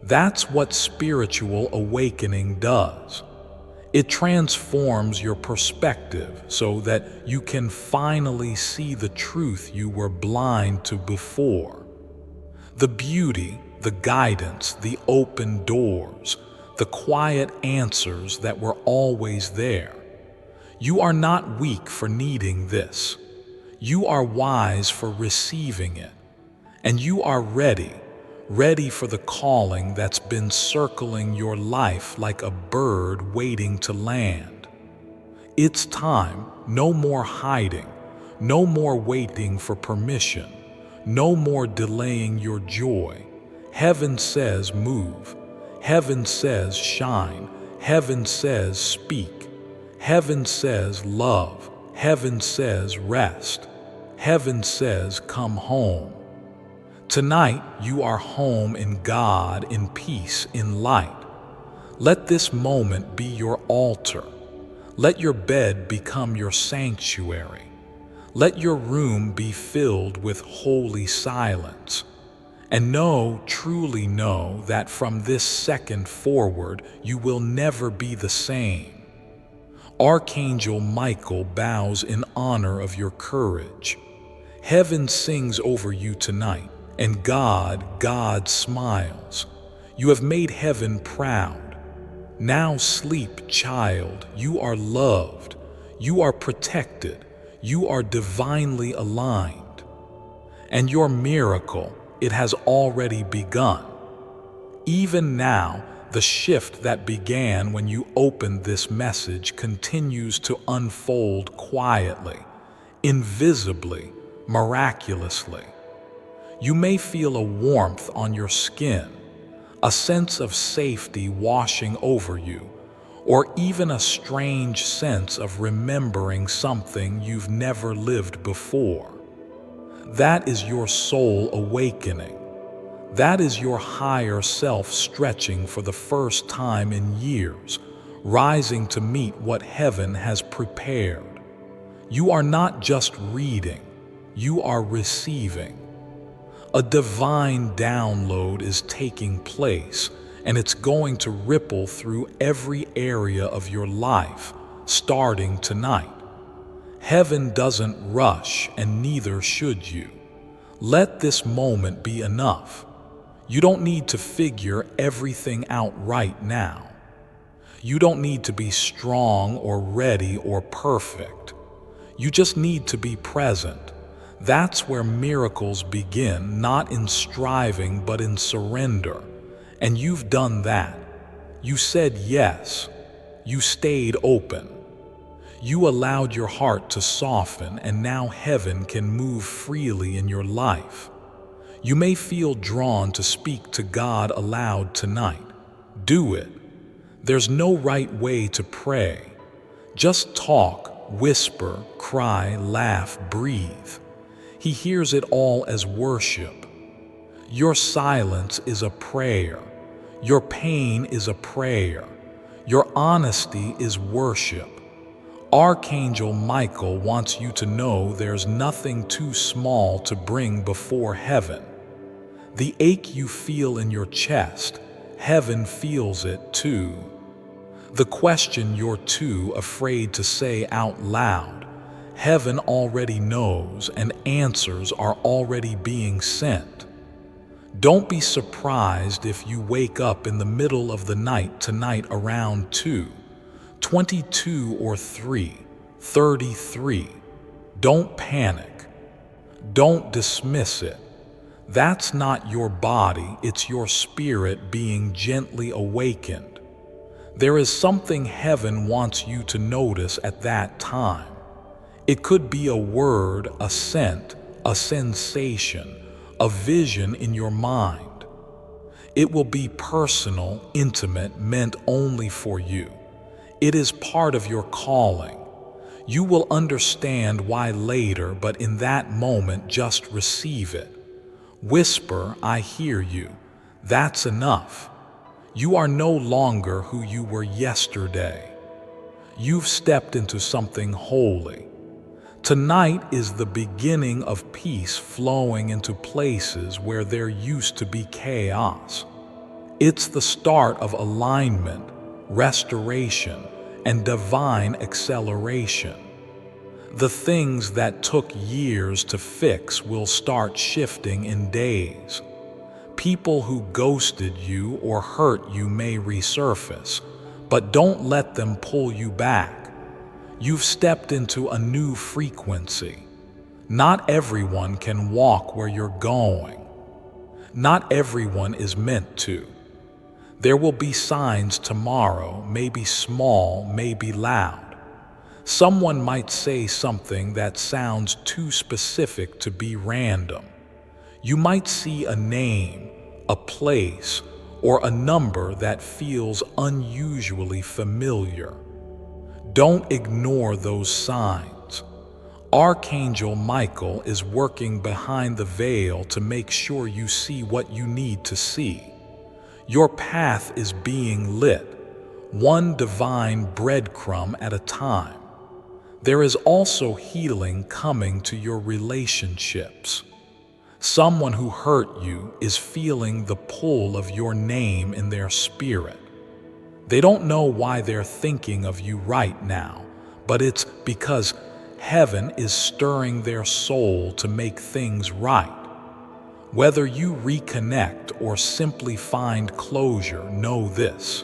That's what spiritual awakening does. It transforms your perspective so that you can finally see the truth you were blind to before. The beauty, the guidance, the open doors, the quiet answers that were always there. You are not weak for needing this. You are wise for receiving it. And you are ready for the calling that's been circling your life like a bird waiting to land. It's time, no more hiding, no more waiting for permission, no more delaying your joy. Heaven says move. Heaven says shine. Heaven says speak. Heaven says love. Heaven says rest. Heaven says come home. Tonight you are home in God, in peace, in light. Let this moment be your altar. Let your bed become your sanctuary. Let your room be filled with holy silence. And know, truly know, that from this second forward, you will never be the same. Archangel Michael bows in honor of your courage. Heaven sings over you tonight, and God smiles. You have made heaven proud. Now sleep, child. You are loved. You are protected. You are divinely aligned. And your miracle, it has already begun. Even now, the shift that began when you opened this message continues to unfold quietly, invisibly, miraculously. You may feel a warmth on your skin, a sense of safety washing over you, or even a strange sense of remembering something you've never lived before. That is your soul awakening. That is your higher self stretching for the first time in years, rising to meet what heaven has prepared. You are not just reading, you are receiving. A divine download is taking place, and it's going to ripple through every area of your life, starting tonight. Heaven doesn't rush, and neither should you. Let this moment be enough. You don't need to figure everything out right now. You don't need to be strong or ready or perfect. You just need to be present. That's where miracles begin, not in striving, but in surrender. And you've done that. You said yes. You stayed open. You allowed your heart to soften, and now heaven can move freely in your life. You may feel drawn to speak to God aloud tonight. Do it. There's no right way to pray. Just talk, whisper, cry, laugh, breathe. He hears it all as worship. Your silence is a prayer. Your pain is a prayer. Your honesty is worship. Archangel Michael wants you to know there's nothing too small to bring before heaven. The ache you feel in your chest, heaven feels it too. The question you're too afraid to say out loud, heaven already knows, and answers are already being sent. Don't be surprised if you wake up in the middle of the night tonight around 2:22 or 3:33. Don't panic. Don't dismiss it. That's not your body, it's your spirit being gently awakened. There is something heaven wants you to notice at that time. It could be a word, a scent, a sensation, a vision in your mind. It will be personal, intimate, meant only for you. It is part of your calling. You will understand why later, but in that moment, just receive it. Whisper, I hear you. That's enough. You are no longer who you were yesterday. You've stepped into something holy. Tonight is the beginning of peace flowing into places where there used to be chaos. It's the start of alignment, restoration, and divine acceleration. The things that took years to fix will start shifting in days. People who ghosted you or hurt you may resurface, but don't let them pull you back. You've stepped into a new frequency. Not everyone can walk where you're going. Not everyone is meant to. There will be signs tomorrow, maybe small, maybe loud. Someone might say something that sounds too specific to be random. You might see a name, a place, or a number that feels unusually familiar. Don't ignore those signs. Archangel Michael is working behind the veil to make sure you see what you need to see. Your path is being lit. one divine breadcrumb at a time. There is also healing coming to your relationships. Someone who hurt you is feeling the pull of your name in their spirit. They don't know why they're thinking of you right now, but it's because heaven is stirring their soul to make things right. Whether you reconnect or simply find closure, know this: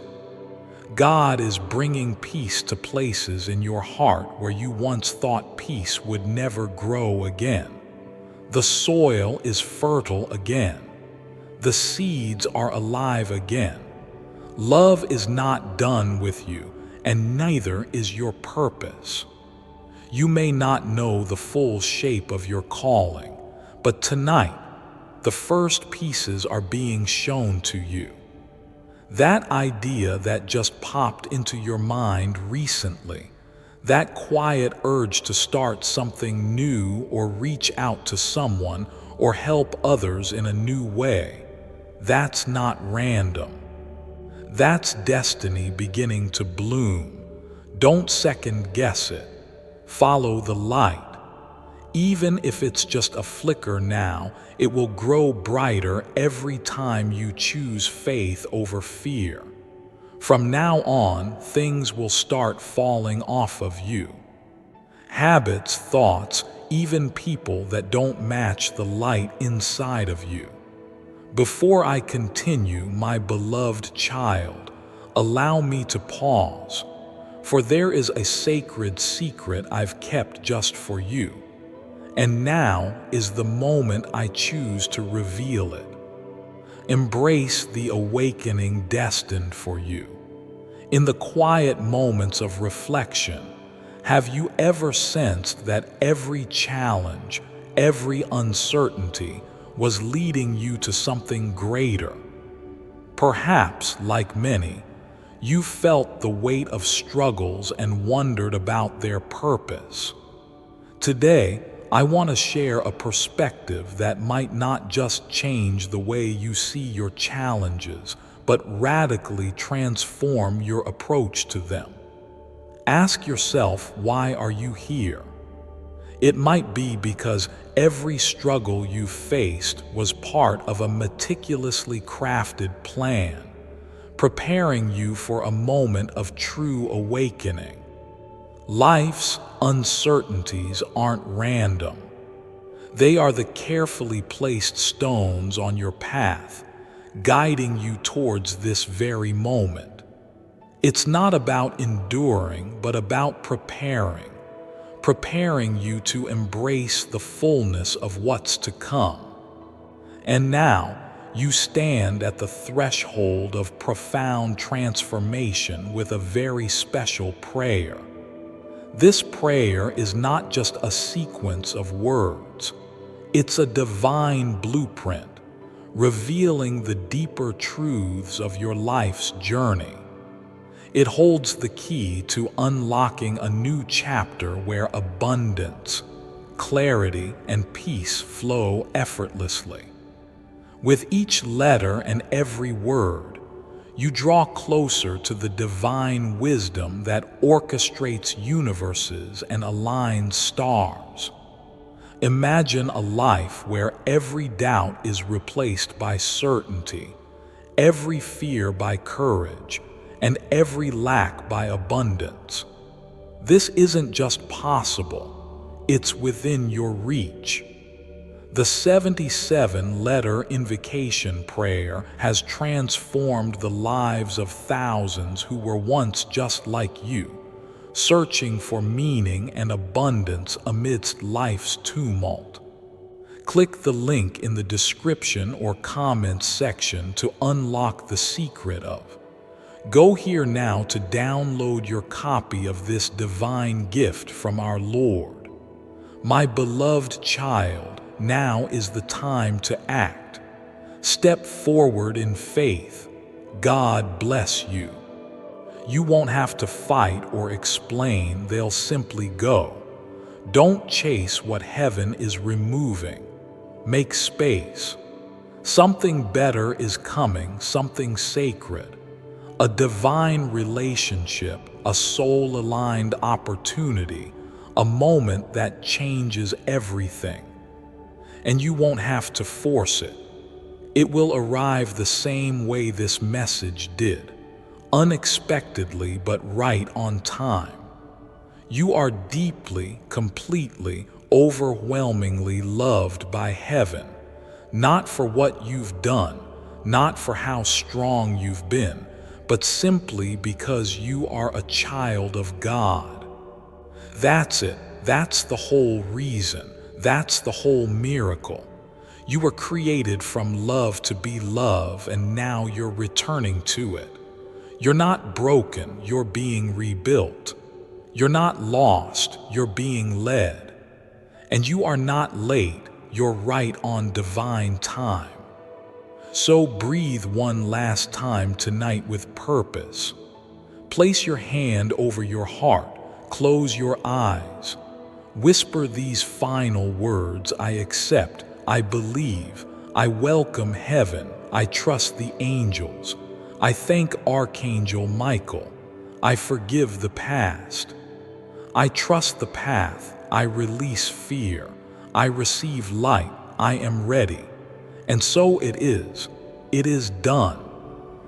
God is bringing peace to places in your heart where you once thought peace would never grow again. The soil is fertile again. The seeds are alive again. Love is not done with you, and neither is your purpose. You may not know the full shape of your calling, but tonight, the first pieces are being shown to you. That idea that just popped into your mind recently, that quiet urge to start something new or reach out to someone or help others in a new way, that's not random. That's destiny beginning to bloom. Don't second guess it. Follow the light. Even if it's just a flicker now, it will grow brighter every time you choose faith over fear. From now on, things will start falling off of you. Habits, thoughts, even people that don't match the light inside of you. Before I continue, my beloved child, allow me to pause, for there is a sacred secret I've kept just for you. And now is the moment I choose to reveal it. Embrace the awakening destined for you. In the quiet moments of reflection, have you ever sensed that every challenge, every uncertainty was leading you to something greater? Perhaps, like many, you felt the weight of struggles and wondered about their purpose. Today, I want to share a perspective that might not just change the way you see your challenges, but radically transform your approach to them. Ask yourself, why are you here? It might be because every struggle you faced was part of a meticulously crafted plan, preparing you for a moment of true awakening. Life's uncertainties aren't random. They are the carefully placed stones on your path, guiding you towards this very moment. It's not about enduring, but about preparing you to embrace the fullness of what's to come. And now, you stand at the threshold of profound transformation with a very special prayer. This prayer is not just a sequence of words. It's a divine blueprint, revealing the deeper truths of your life's journey. It holds the key to unlocking a new chapter where abundance, clarity, and peace flow effortlessly. With each letter and every word, you draw closer to the divine wisdom that orchestrates universes and aligns stars. Imagine a life where every doubt is replaced by certainty, every fear by courage, and every lack by abundance. This isn't just possible, it's within your reach. The 77-letter invocation prayer has transformed the lives of thousands who were once just like you, searching for meaning and abundance amidst life's tumult. Click the link in the description or comments section to unlock the secret of. Go here now to download your copy of this divine gift from our Lord. My beloved child, now is the time to act. Step forward in faith. God bless you. You won't have to fight or explain, they'll simply go. Don't chase what heaven is removing. Make space. Something better is coming, something sacred. a divine relationship, a soul-aligned opportunity, a moment that changes everything. And you won't have to force it. It will arrive the same way this message did, unexpectedly but right on time. You are deeply, completely, overwhelmingly loved by heaven, not for what you've done, not for how strong you've been, but simply because you are a child of God. That's it. That's the whole reason. That's the whole miracle. You were created from love to be love, and now you're returning to it. You're not broken, you're being rebuilt. You're not lost, you're being led. And you are not late, you're right on divine time. So breathe one last time tonight with purpose. Place your hand over your heart, close your eyes. Whisper these final words: I accept, I believe, I welcome heaven, I trust the angels, I thank Archangel Michael, I forgive the past. I trust the path, I release fear, I receive light, I am ready. And so it is done.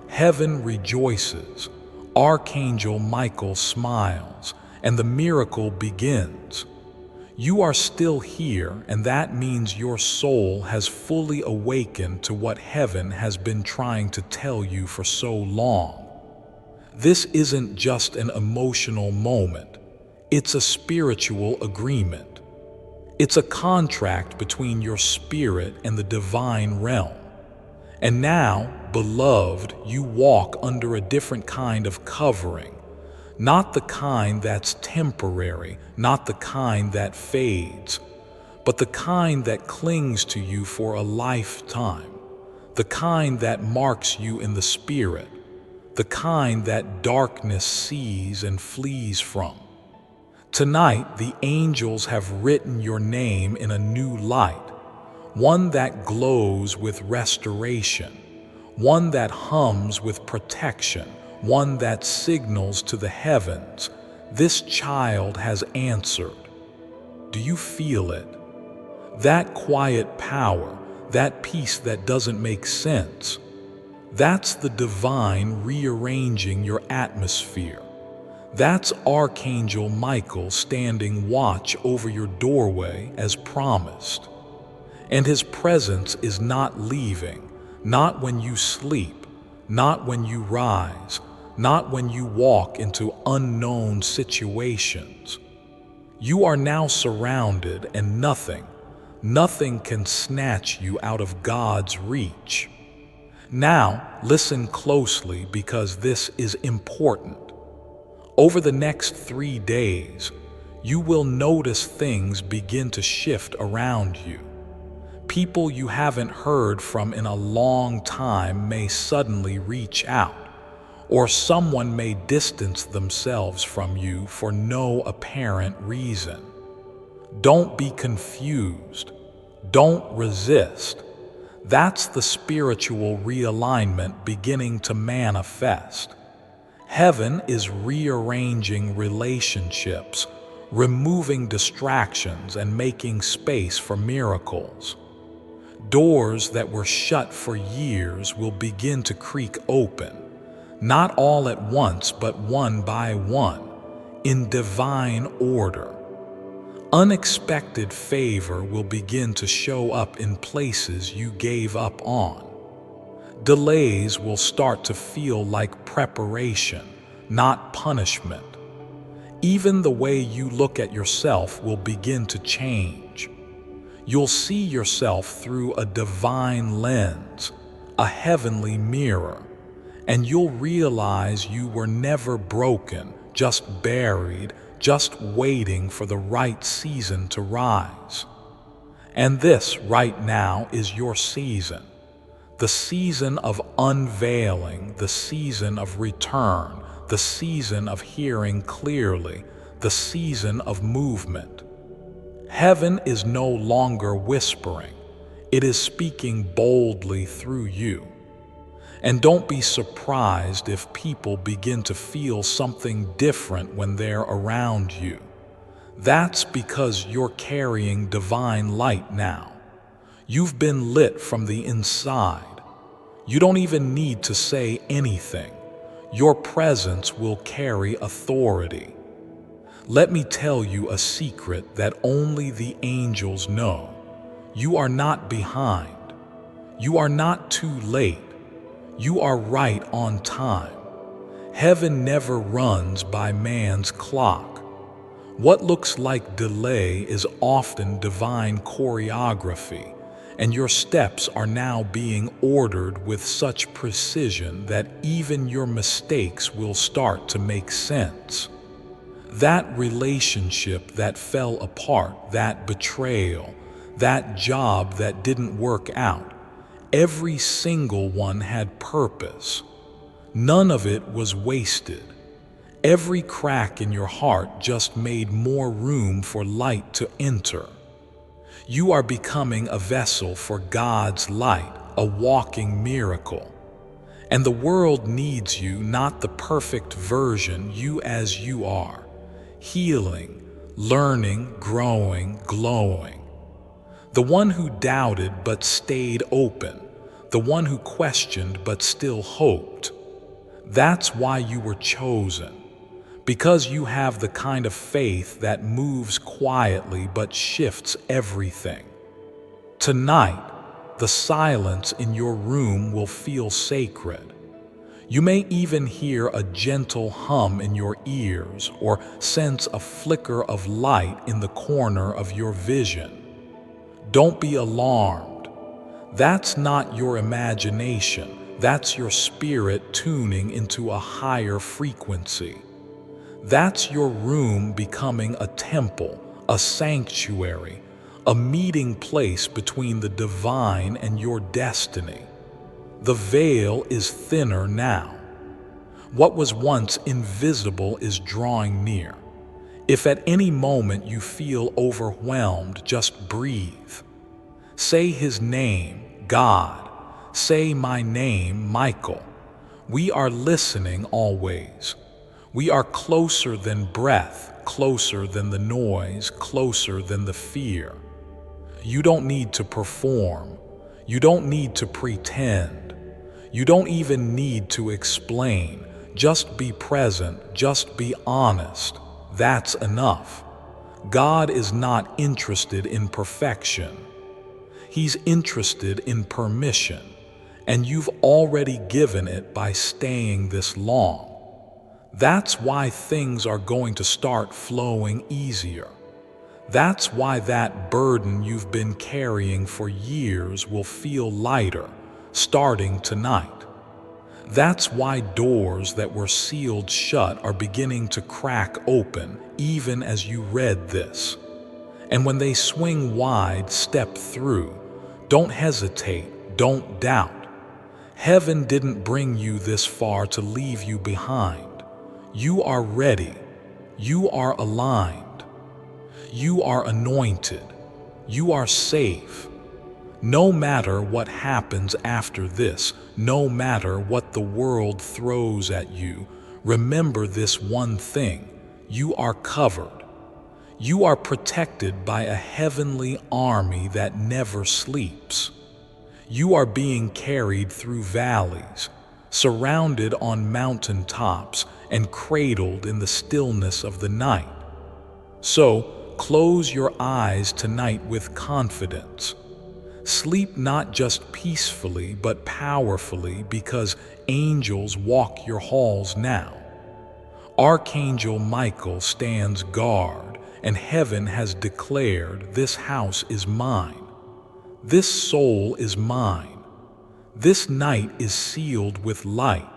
Heaven rejoices, Archangel Michael smiles, and the miracle begins. You are still here, and that means your soul has fully awakened to what heaven has been trying to tell you for so long. This isn't just an emotional moment. It's a spiritual agreement. It's a contract between your spirit and the divine realm. And now, beloved, you walk under a different kind of covering. Not the kind that's temporary, not the kind that fades, but the kind that clings to you for a lifetime. The kind that marks you in the spirit. The kind that darkness sees and flees from. Tonight, the angels have written your name in a new light, one that glows with restoration, one that hums with protection, one that signals to the heavens, this child has answered. Do you feel it? That quiet power, that peace that doesn't make sense, that's the divine rearranging your atmosphere. That's Archangel Michael standing watch over your doorway as promised. And his presence is not leaving, not when you sleep, not when you rise, not when you walk into unknown situations. You are now surrounded, and nothing can snatch you out of God's reach. Now, listen closely, because this is important. Over the next 3 days, you will notice things begin to shift around you. People you haven't heard from in a long time may suddenly reach out, or someone may distance themselves from you for no apparent reason. Don't be confused. Don't resist. That's the spiritual realignment beginning to manifest. Heaven is rearranging relationships, removing distractions, and making space for miracles. Doors that were shut for years will begin to creak open, not all at once, but one by one, in divine order. Unexpected favor will begin to show up in places you gave up on. Delays will start to feel like preparation, not punishment. Even the way you look at yourself will begin to change. You'll see yourself through a divine lens, a heavenly mirror, and you'll realize you were never broken, just buried, just waiting for the right season to rise. And this right now is your season. The season of unveiling, the season of return, the season of hearing clearly, the season of movement. Heaven is no longer whispering. It is speaking boldly through you. And don't be surprised if people begin to feel something different when they're around you. That's because you're carrying divine light now. You've been lit from the inside. You don't even need to say anything. Your presence will carry authority. Let me tell you a secret that only the angels know. You are not behind. You are not too late. You are right on time. Heaven never runs by man's clock. What looks like delay is often divine choreography, and your steps are now being ordered with such precision that even your mistakes will start to make sense. That relationship that fell apart, that betrayal, that job that didn't work out, every single one had purpose. None of it was wasted. Every crack in your heart just made more room for light to enter. You are becoming a vessel for God's light, a walking miracle. And the world needs you, not the perfect version, you as you are. Healing, learning, growing, glowing. The one who doubted but stayed open. The one who questioned but still hoped. That's why you were chosen. Because you have the kind of faith that moves quietly but shifts everything. Tonight, the silence in your room will feel sacred. You may even hear a gentle hum in your ears or sense a flicker of light in the corner of your vision. Don't be alarmed. That's not your imagination. That's your spirit tuning into a higher frequency. That's your room becoming a temple, a sanctuary, a meeting place between the divine and your destiny. The veil is thinner now. What was once invisible is drawing near. If at any moment you feel overwhelmed, just breathe. Say His name, God. Say my name, Michael. We are listening always. We are closer than breath, closer than the noise, closer than the fear. You don't need to perform. You don't need to pretend. You don't even need to explain. Just be present, just be honest. That's enough. God is not interested in perfection. He's interested in permission, and you've already given it by staying this long. That's why things are going to start flowing easier. That's why that burden you've been carrying for years will feel lighter, starting tonight. That's why doors that were sealed shut are beginning to crack open, even as you read this. And when they swing wide, step through. Don't hesitate, don't doubt. Heaven didn't bring you this far to leave you behind. You are ready. You are aligned. You are anointed. You are safe. No matter what happens after this, no matter what the world throws at you, remember this one thing: you are covered. You are protected by a heavenly army that never sleeps. You are being carried through valleys, surrounded on mountaintops, and cradled in the stillness of the night. So, close your eyes tonight with confidence. Sleep not just peacefully, but powerfully, because angels walk your halls now. Archangel Michael stands guard, and heaven has declared, this house is mine. This soul is mine. This night is sealed with light.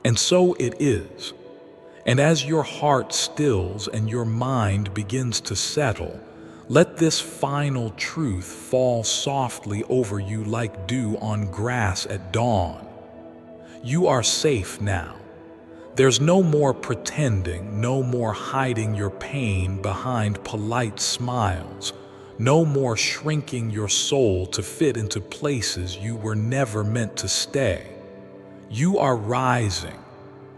And so it is. And as your heart stills and your mind begins to settle, let this final truth fall softly over you like dew on grass at dawn. You are safe now. There's no more pretending, no more hiding your pain behind polite smiles, no more shrinking your soul to fit into places you were never meant to stay. You are rising.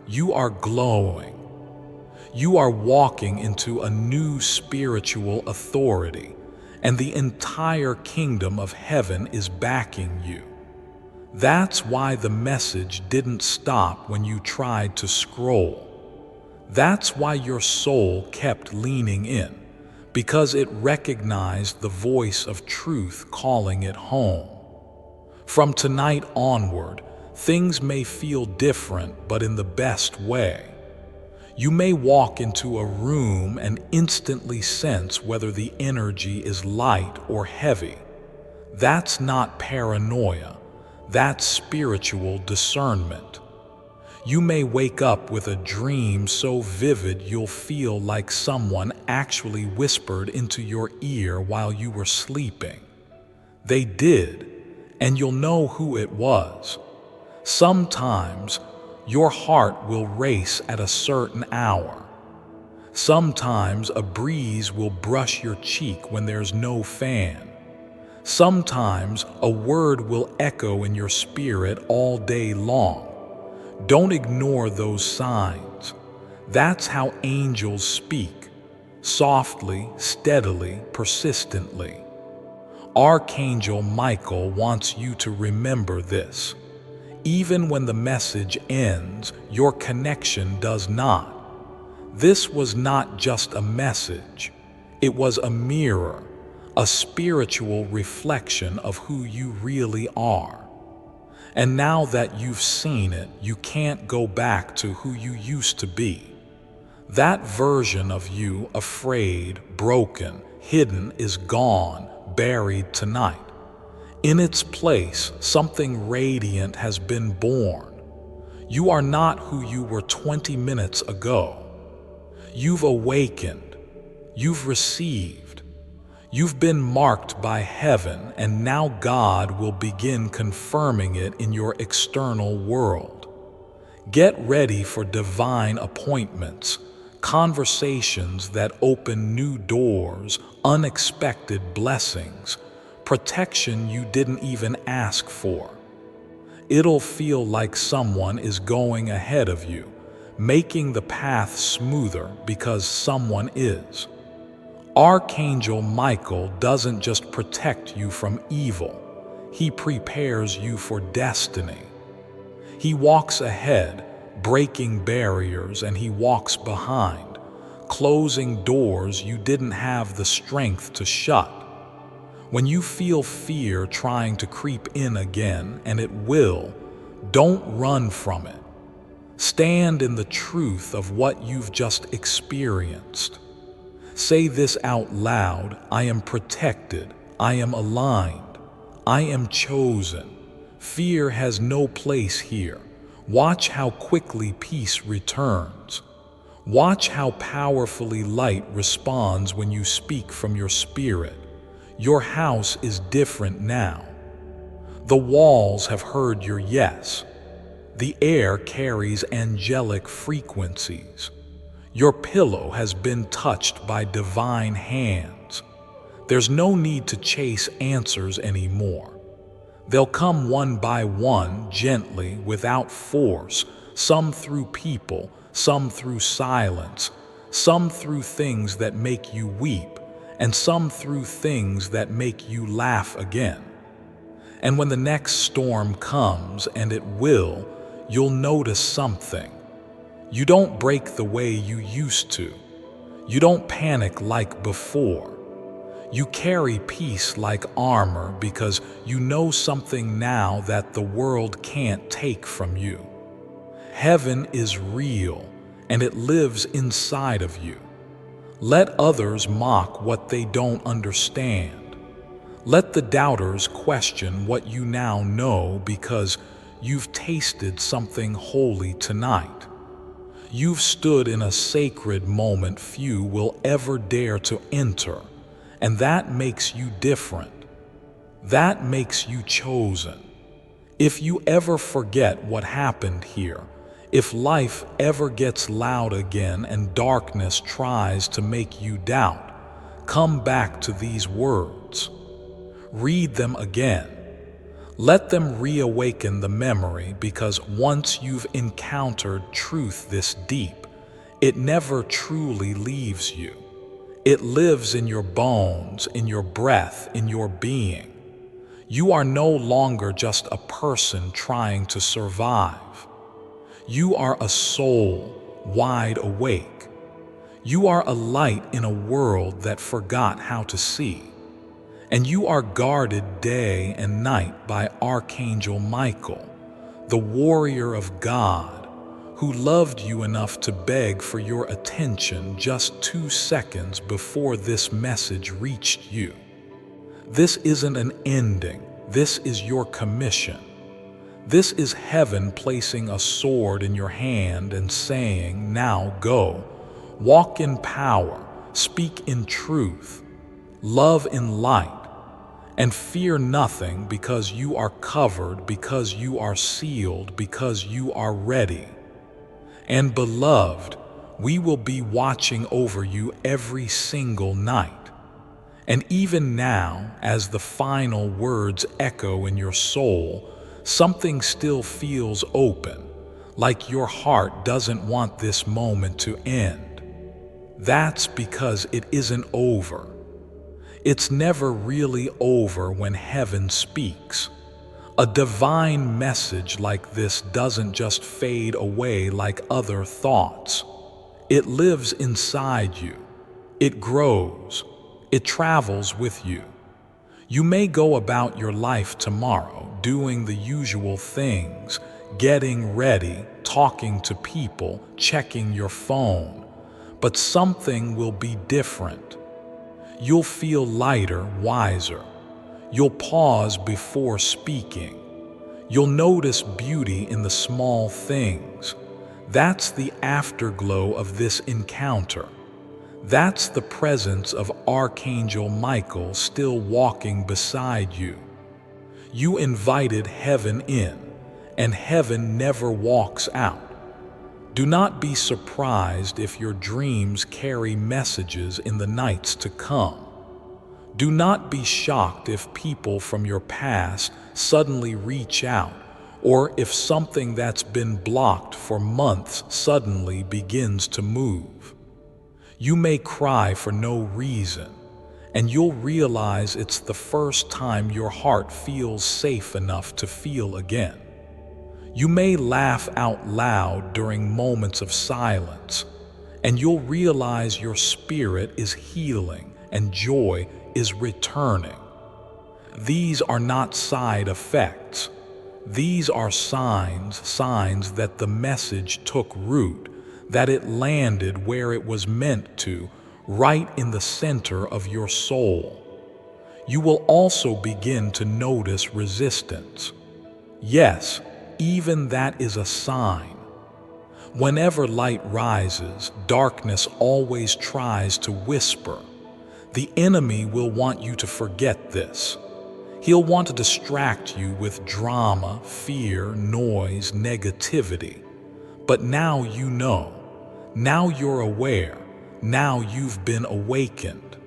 You are glowing. You are walking into a new spiritual authority, and the entire kingdom of heaven is backing you. That's why the message didn't stop when you tried to scroll. That's why your soul kept leaning in, because it recognized the voice of truth calling it home. From tonight onward, things may feel different, but in the best way. You may walk into a room and instantly sense whether the energy is light or heavy. That's not paranoia. That's spiritual discernment. You may wake up with a dream so vivid you'll feel like someone actually whispered into your ear while you were sleeping. They did, and you'll know who it was. Sometimes your heart will race at a certain hour. Sometimes a breeze will brush your cheek when there's no fan. Sometimes a word will echo in your spirit all day long. Don't ignore those signs. That's how angels speak, softly, steadily, persistently. Archangel Michael wants you to remember this. Even when the message ends, your connection does not. This was not just a message. It was a mirror, a spiritual reflection of who you really are. And now that you've seen it, you can't go back to who you used to be. That version of you, afraid, broken, hidden, is gone, buried tonight. In its place, something radiant has been born. You are not who you were 20 minutes ago. You've awakened. You've received. You've been marked by heaven, and now God will begin confirming it in your external world. Get ready for divine appointments, conversations that open new doors, unexpected blessings, protection you didn't even ask for. It'll feel like someone is going ahead of you, making the path smoother because someone is. Archangel Michael doesn't just protect you from evil, he prepares you for destiny. He walks ahead, breaking barriers, and he walks behind, closing doors you didn't have the strength to shut. When you feel fear trying to creep in again, and it will, don't run from it. Stand in the truth of what you've just experienced. Say this out loud: I am protected, I am aligned, I am chosen. Fear has no place here. Watch how quickly peace returns. Watch how powerfully light responds when you speak from your spirit. Your house is different now. The walls have heard your yes. The air carries angelic frequencies. Your pillow has been touched by divine hands. There's no need to chase answers anymore. They'll come one by one, gently, without force, some through people, some through silence, some through things that make you weep, and some through things that make you laugh again. And when the next storm comes, and it will, you'll notice something. You don't break the way you used to. You don't panic like before. You carry peace like armor because you know something now that the world can't take from you. Heaven is real, and it lives inside of you. Let others mock what they don't understand. Let the doubters question what you now know, because you've tasted something holy tonight. You've stood in a sacred moment few will ever dare to enter, and that makes you different. That makes you chosen. If you ever forget what happened here, if life ever gets loud again and darkness tries to make you doubt, come back to these words. Read them again. Let them reawaken the memory, because once you've encountered truth this deep, it never truly leaves you. It lives in your bones, in your breath, in your being. You are no longer just a person trying to survive. You are a soul wide awake. You are a light in a world that forgot how to see. And you are guarded day and night by Archangel Michael, the warrior of God, who loved you enough to beg for your attention just 2 seconds before this message reached you. This isn't an ending. This is your commission. This is heaven placing a sword in your hand and saying, "Now go. Walk in power, speak in truth, love in light, and fear nothing, because you are covered, because you are sealed, because you are ready." And beloved, we will be watching over you every single night. And even now, as the final words echo in your soul, something still feels open, like your heart doesn't want this moment to end. That's because it isn't over. It's never really over when heaven speaks. A divine message like this doesn't just fade away like other thoughts. It lives inside you. It grows. It travels with you. You may go about your life tomorrow doing the usual things, getting ready, talking to people, checking your phone, but something will be different. You'll feel lighter, wiser. You'll pause before speaking. You'll notice beauty in the small things. That's the afterglow of this encounter. That's the presence of Archangel Michael still walking beside you. You invited heaven in, and heaven never walks out. Do not be surprised if your dreams carry messages in the nights to come. Do not be shocked if people from your past suddenly reach out, or if something that's been blocked for months suddenly begins to move. You may cry for no reason, and you'll realize it's the first time your heart feels safe enough to feel again. You may laugh out loud during moments of silence, and you'll realize your spirit is healing and joy is returning. These are not side effects. These are signs that the message took root, that it landed where it was meant to, right in the center of your soul. You will also begin to notice resistance. Yes, even that is a sign. Whenever light rises, darkness always tries to whisper. The enemy will want you to forget this. He'll want to distract you with drama, fear, noise, negativity. But now you know. Now you're aware. Now you've been awakened.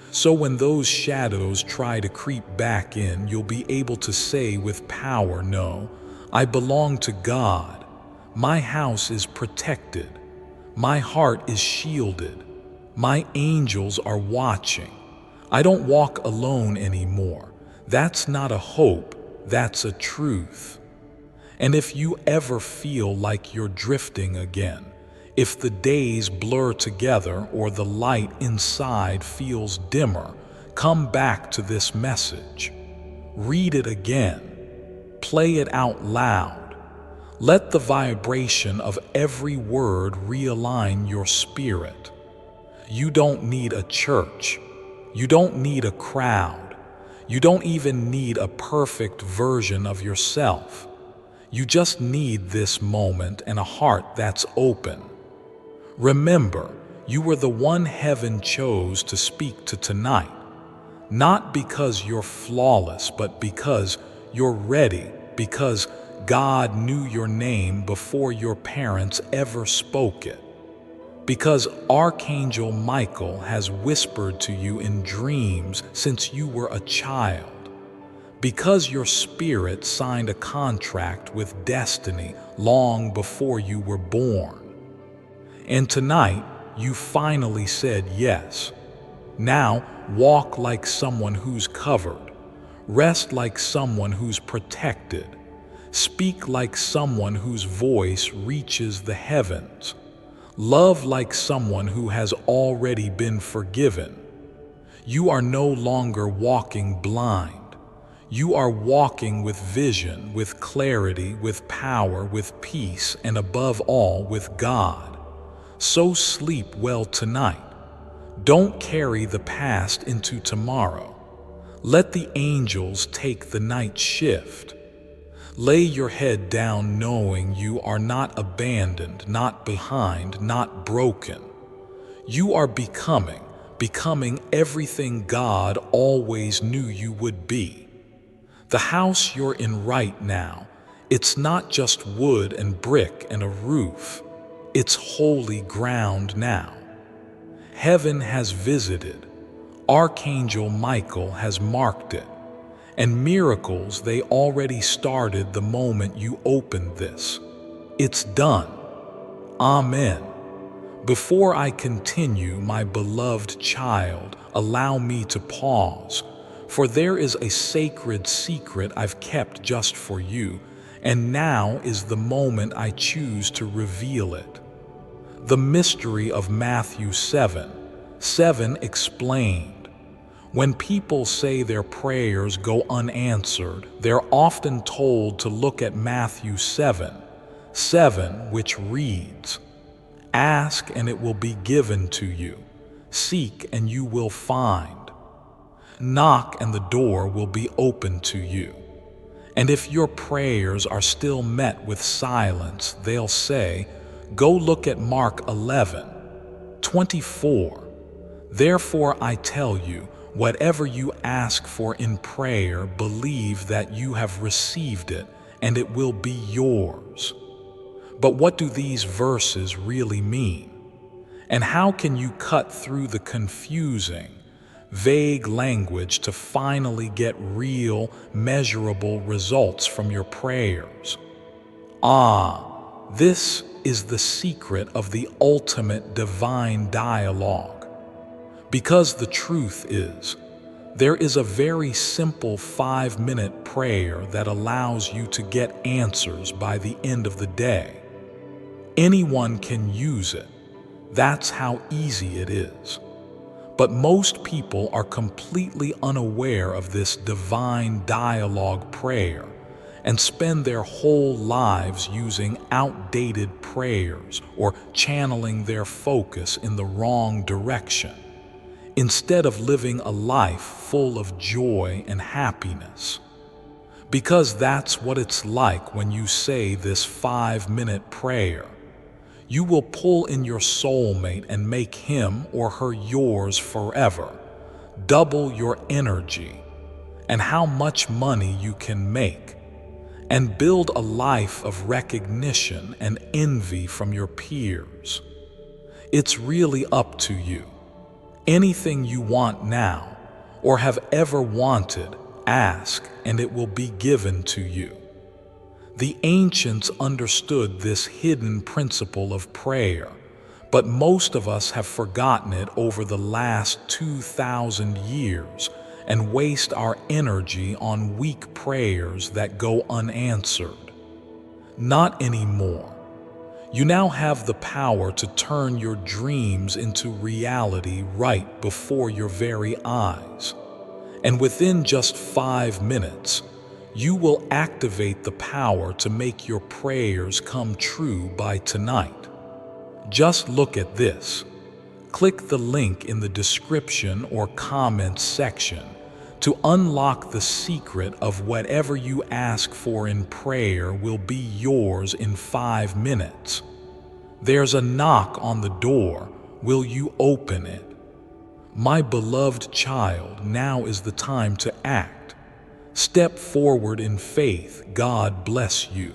So when those shadows try to creep back in, you'll be able to say with power, "No, I belong to God. My house is protected. My heart is shielded. My angels are watching. I don't walk alone anymore." That's not a hope, that's a truth. And if you ever feel like you're drifting again, if the days blur together or the light inside feels dimmer, come back to this message. Read it again. Play it out loud. Let the vibration of every word realign your spirit. You don't need a church. You don't need a crowd. You don't even need a perfect version of yourself. You just need this moment and a heart that's open. Remember, you were the one heaven chose to speak to tonight, not because you're flawless, but because you're ready, because God knew your name before your parents ever spoke it, because Archangel Michael has whispered to you in dreams since you were a child, because your spirit signed a contract with destiny long before you were born. And tonight, you finally said yes. Now, walk like someone who's covered. Rest like someone who's protected. Speak like someone whose voice reaches the heavens. Love like someone who has already been forgiven. You are no longer walking blind. You are walking with vision, with clarity, with power, with peace, and above all, with God. So sleep well tonight. Don't carry the past into tomorrow. Let the angels take the night shift. Lay your head down knowing you are not abandoned, not behind, not broken. You are becoming everything God always knew you would be. The house you're in right now, it's not just wood and brick and a roof. It's holy ground now. Heaven has visited. Archangel Michael has marked it. And miracles, they already started the moment you opened this. It's done. Amen. Before I continue, my beloved child, allow me to pause, for there is a sacred secret I've kept just for you, and now is the moment I choose to reveal it. The mystery of Matthew 7:7 explained. When people say their prayers go unanswered, they're often told to look at Matthew 7:7, which reads, "Ask and it will be given to you. Seek and you will find. Knock and the door will be open to you." And if your prayers are still met with silence, they'll say, "Go look at Mark 11:24. Therefore I tell you, whatever you ask for in prayer, believe that you have received it, and it will be yours." But what do these verses really mean? And how can you cut through the confusing, vague language to finally get real, measurable results from your prayers? This is the secret of the ultimate divine dialogue. Because the truth is, there is a very simple 5-minute prayer that allows you to get answers by the end of the day. Anyone can use it. That's how easy it is. But most people are completely unaware of this divine dialogue prayer and spend their whole lives using outdated prayers or channeling their focus in the wrong direction, instead of living a life full of joy and happiness. Because that's what it's like when you say this 5-minute prayer. You will pull in your soulmate and make him or her yours forever, double your energy and how much money you can make, and build a life of recognition and envy from your peers. It's really up to you. Anything you want now or have ever wanted, ask and it will be given to you. The ancients understood this hidden principle of prayer, but most of us have forgotten it over the last 2,000 years and waste our energy on weak prayers that go unanswered. Not anymore. You now have the power to turn your dreams into reality right before your very eyes. And within just 5 minutes, you will activate the power to make your prayers come true by tonight. Just look at this. Click the link in the description or comments section to unlock the secret of whatever you ask for in prayer will be yours in 5 minutes. There's a knock on the door. Will you open it? My beloved child, now is the time to act. Step forward in faith. God bless you.